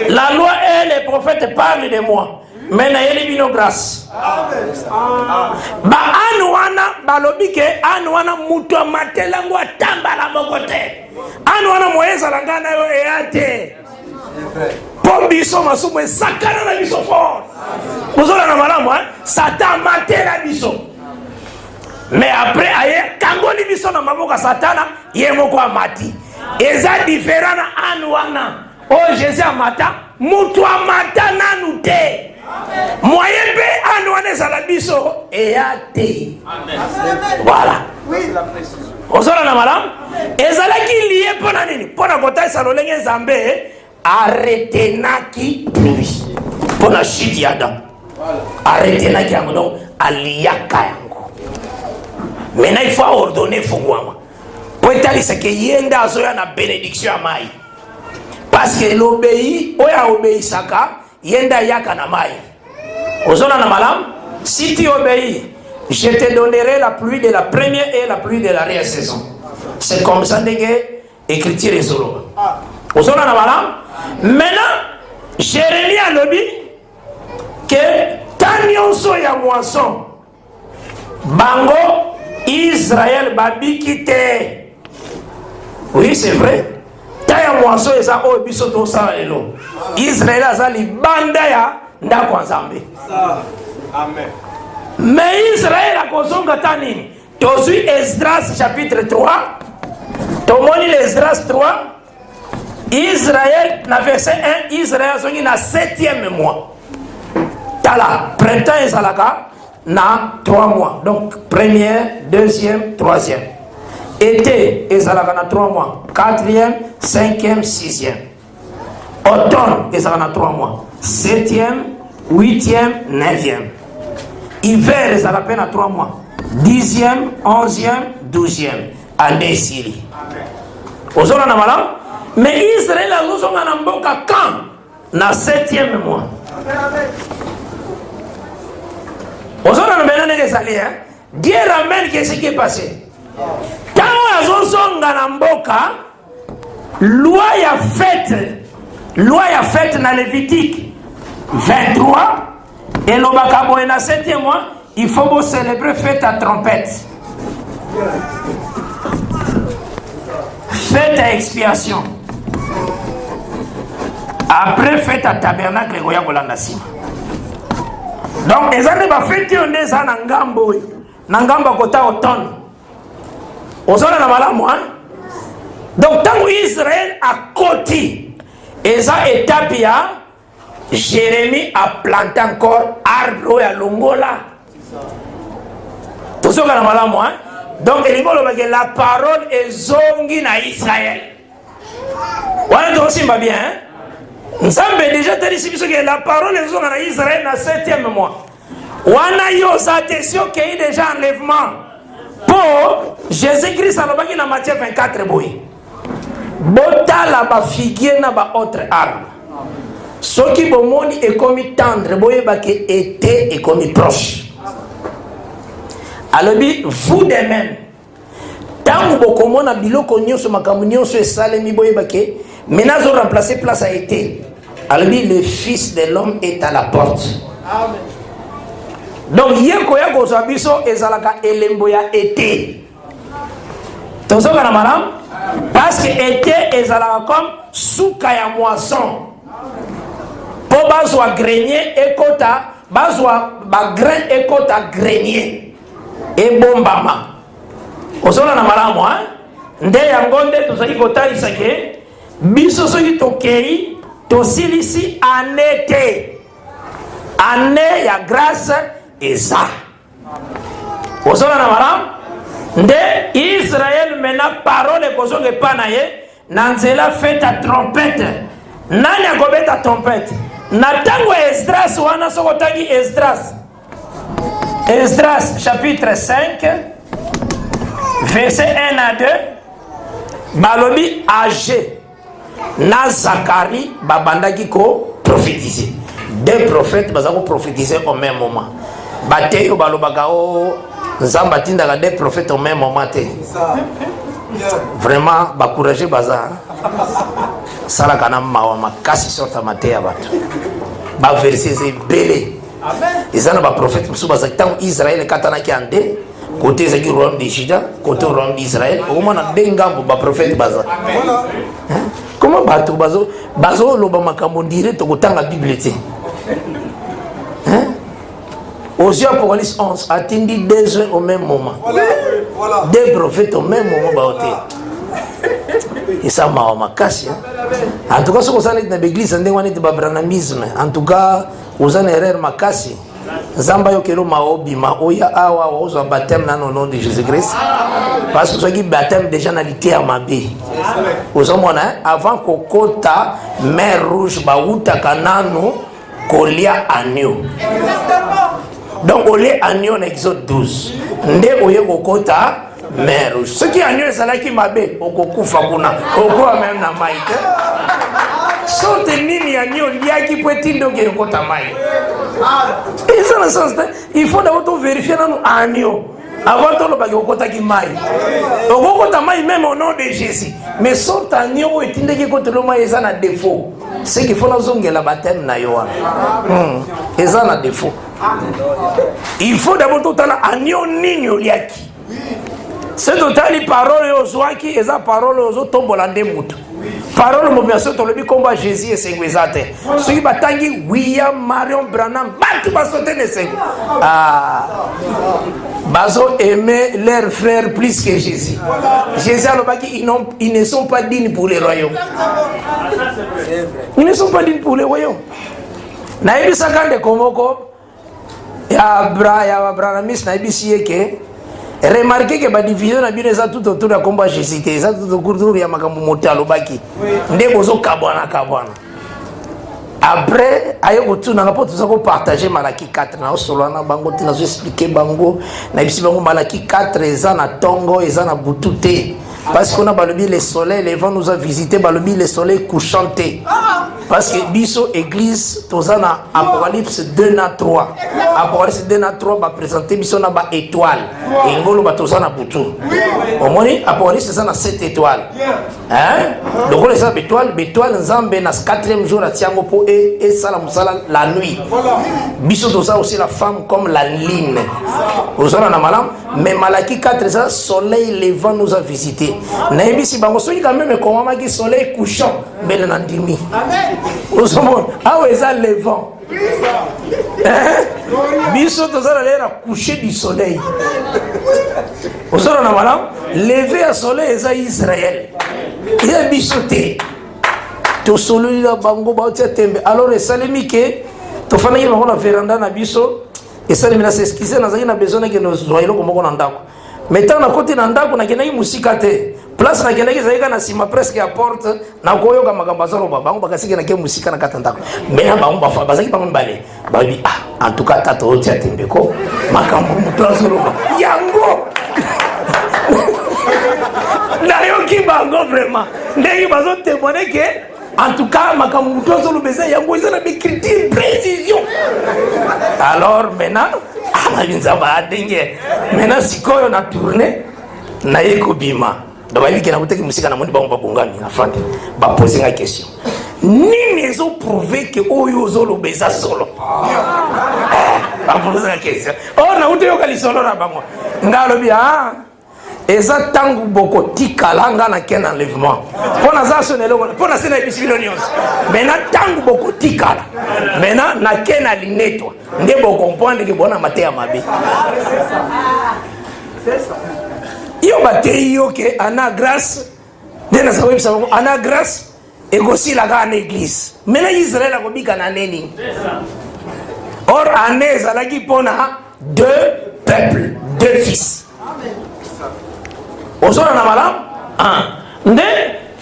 La loi et les prophètes parlent de moi. mais na yeli bino grâce. Ba anu wana balobi ke anu wana mutu amatela ngo atambala mokote. Anu wana moyeza langana yo eate. Pour biso masumu esakana na biso fort. Bozola na malamu Satan matela biso. Mais après aye kangoli biso na maboka satana ye moko amati. Eza différent na anu wana. Oh Jésus amata mutu amata nanu te. Moyen pe anu wana ezala biso eate. Voilà. Bozola na malamu ezalaki lié pona nini? Pona kota salolenge Nzambe arrêtenaki pluie. Pona chute ya Adam. Arrêtenaki yango donc aliyaka yango. Maintenant il faut ordonner fungwama. Pour établir que yenda azoya na bénédiction à mai. Parce que l'obéi, oya obéissaka, yenda yaka na mai. Ozona na malam, si tu obéis, je te donnerai la pluie de la première et la pluie de l'arrière-saison. C'est comme ça que l'écriture est solo. Ozona na malam. Maintenant, Jérémie a lobby que tanionso ya moisson bango Israël babi kite. Oui, c'est vrai. Taya moisson eza o biso to sa elo. Israël azali banda ya ndako Nzambe. Amen. Mais Israël a kozonga tanini. Tozui Esdras chapitre 3. Tomoni l'Esdras 3. Israël, na verset 1, Israël zongi na 7e mois. Tala, printemps et salaka, na 3 mois. Donc, première, deuxième, troisième. Été et salaka na 3 mois. 4e, 5e, 6e. Automne et salaka na 3 mois. 7e, 8e, 9e. Hiver et salaka na 3 mois. 10e, 11e, 12e. Année Syrie. Ozona na malam? Mais Israël a besoin de mboka quand? Na 7e mois. Ozona na benane ke sali Dieu ramène qu'est-ce qui est passé. Tant azozonga na mboka loi ya fête na Lévitique 23 et lobaka boye na 7e mois, il faut vous célébrer fête à trompette. Fête à expiation. Après fête à tabernacle goya kolanda sima. Donc ezane ba fête yo ndeza na ngambo kota automne. Ozona na malamu Donc tant Israël a koti eza étape ya Jérémie a planté encore arbre ya longola. Tozoka na malamu Donc la parole est zongi na Israël. Voilà donc c'est bien. Nzambe déjà te dit que la parole est zongi na Israël na 7e mois. Wana yo attention qu'il y a déjà enlèvement. Pour Jésus-Christ alobaki na Matthieu 24 boy. Bota la ba figuier na ba autre arbre. Ce qui bomoni est comme tendre boye ba que été est comme proche. Alors, vous de même, tant que vous avez biloko nyonso makambo nyonso esalemi boyebake, maintenant vous remplacez place à été. Alors, le Fils de l'homme est à la porte. Amen. Donc, yeko ya kozwa biso ezalaka elembo ya été. Tozoka na madame, parce que été ezalaka comme souka ya moisson. Po bazwa grenier ekota, bazwa ba grain ekota grenier. Et bombama. Ozona na malamu nde yango nde tozali kotalisa ke biso soki tokei tosilisi année te. Année ya grâce eza. Ozona na malamu nde Israël mena parole kozonga epa na ye na nzela fête à trompette. Nani akobeta trompette? Na tango Esdras wana soko tangi Esdras. Esdras chapitre 5 verset 1 à 2 balobi âgé na Zacharie babandaki ko prophétiser. Deux prophètes bazako prophétiser au même moment. Bateyo balobaka o Nzamba tindaka deux prophètes au même moment te. Vraiment bakourager baza. Sala kana mawa makasi sorta mateya bato. Ba verset belé. Ils ont un prophète, tant Israël katanaki ande, côté Zaki royaume de Juda, côté royaume d'Israël, au moins on a des gambes, prophète baza. Comment bateau bazo loba makambo dire to kotanga Bible te. Aux yeux Apocalypse 11 attendi 2 heures au même moment. Deux prophètes au même moment baoté. Et ça m'a cassé. En tout cas, ce qu'on a dit dans l'église, c'est un babranamisme. En tout cas, vous avez une erreur makasi. Zamba yokelo maobi maoya awa ozo baptême dans le nom de Jésus-Christ. Parce que ce qui baptême déjà dans l'ité à mabé. Vous avez avant kokota mer rouge bauta kanano kolia agneau. Donc au lieu agneau en Exode 12. Nde oye kokota mer rouge. Ce qui agneau c'est là qui mabé okokufa kuna. Oko même na maïte. Sorte nini agneau liaki poetindo ke kokota maïte. Et ça, dans le sens, il faut d'abord vérifier dans nos agneaux avant de le bagage au côté qui maille. Au côté maille même au nom de Jésus. Mais sort agneau et tinde qui côté le maille ça a défaut. C'est qu'il faut nous zonguer la baptême na yoa. Et ça a défaut. Il faut d'abord tout à agneau nini liaki. C'est total les paroles aux oaki et ça parole aux autres tombolande mutu. Parole mo bien sûr to le combat Jésus et Saint-Exaté. Ceux batangi William Marion Branham battu ba sauter ne sait. Bazo aimer leurs frères plus que Jésus. Jésus a le baki ils ne sont pas dignes pour les royaumes. Ils ne sont pas dignes pour les royaumes. Na ibi sakande komoko ya Branhamis na ibi sieke. Remarquez que la division a bien ça tout autour de combat Jésus, ça tout autour de makambo motalo baki. Ndeko zo kabwana. Après ayo tout na rapport tout ça ko partager Malaki 4 na solo na bango tina zo expliquer bango na bisi bango Malaki 4 eza na tongo eza na butute. Parce qu'on a balobi le soleil, les vents nous a visité, balobi le soleil couchanté. Parce que biso église, tozana Apocalypse 2 na 3. Apocalypse 2 na 3 va présenter biso na ba étoile. Et ngolo ba tozana butu. Au moins Apocalypse ça na 7 étoiles. Hein? Donc les étoiles nzambe na 4e jour à tiango po et sala musala la nuit. Biso toza aussi la femme comme la lune. Ozana na malam, mais Malaki 4 ça soleil les vents nous a visité. Naibisi bango soki quand même comment qui soleil couchant belle nandimi. Amen. Osomon, ah ouais ça le vent. Biso tozala la coucher du soleil. Osona na malam, lever à soleil ça Israël. Il y a bisoté. To soleil la bango ba tembe. Alors esalemi ke to fana yeba ko na veranda na biso esalemi na s'excuser na zaki na besoin que nos joyeux comme ko na ndako. Maintenant na côté na ndako na kenaki musika te. Place na kenaki zaika na sima presque à porte na koyoka makambo zalo ba bango bakasiki na ke musika na kata ndako. Mais na bango ba bazaki bango balé. Ba bi en tout cas tato oti atembe ko makambo mutazolo ba. Yango. D'ailleurs qui bango vraiment. Ndeki bazo témoigner que en tout cas, ma camouflage le besoin, il y a besoin de critères précision. Alors maintenant, maintenant si on a tourné, na yeko bima. Donc il y a une musique na moni ba bongami na fande. Ba poser une question. Ni les ont prouvé que oyo zolo beza solo. Ba poser une question. Oh na uto yoka li solo na bango. Ngalo bi eza tangu boko tikalanga na ken enlèvement pona za sonelo pona sena bisbilonions mena tangu boko tikala mena na ken alinetwa nde boko comprendre que bona maté mabe c'est ça yo batei yo ke ana grâce ndena sa web sa ana grâce et aussi la grande église mena Israël a kobika na neni or aneza la ki pona deux peuples deux fils. Osona na malam nde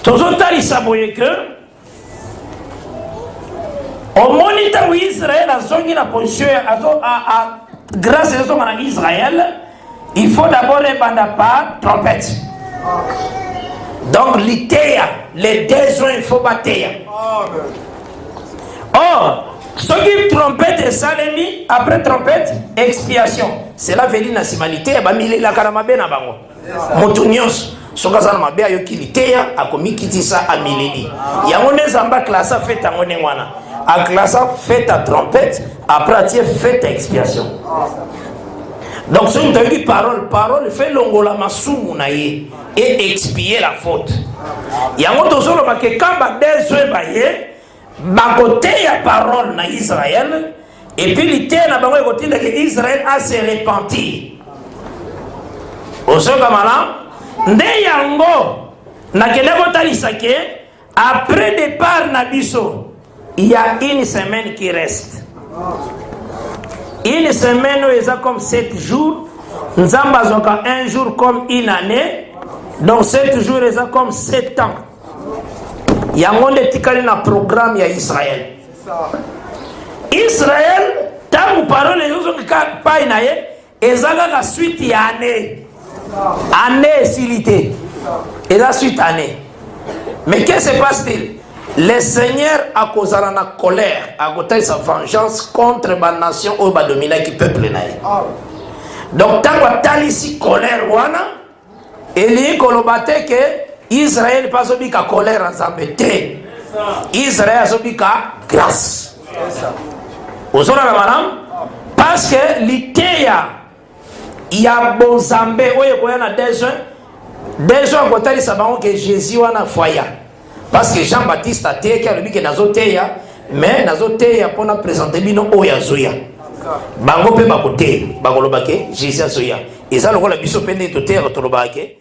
tozotalisa boye que au monita où Israël a zongi la position a grâce à Israël il faut d'abord répandre par trompette. Donc l'idée les deux il faut battre. Or ce qui trompette et salemi après trompette expiation. Cela veut dire nationalité ba mili la karamabe na bango. Motunios soka sana mabe ayoki liteya akomikitisa amilili yango nezamba klasa fête yango nengwana a klasa fête à trompette après atie fête à expiation. Donc si tu as dit parole fait longola masumu na ye et expier la faute. Yango tozolo ba ke kamba dezwe ba ye ba côté ya parole na Israël et puis l'ité na bango ekotinda que Israël a se repenti. Osoka mala nde yango na keleko talisa ke après départ na biso il y a une semaine qui reste. Une semaine est comme 7 jours. Nous avons un jour comme une année. Donc 7 jours est comme 7 ans. Il y a un programme à Israël. Israël, tant que parole les autres pas une année, et ça la suite y année. Année silité. Et la suite année. Mais qu'est-ce qui se passe-t-il? Le Seigneur a causé la colère, a goûté sa vengeance contre la nation où il domine qui peuple. Donc, tant que ici colère, il y a que Israël pas de colère en zambété. Israël a de grâce. Vous savez, madame? Parce que l'Itéa, il y a bon zambé, où il y a des gens que Jésus a foyer. Parce que Jean-Baptiste a été qui a dit que nazoteya mais nazoteya pour na présenter bino oya zoya bango pe bakote bakoloba ke Jésus azoya et ça lokola biso pende to terre to lobake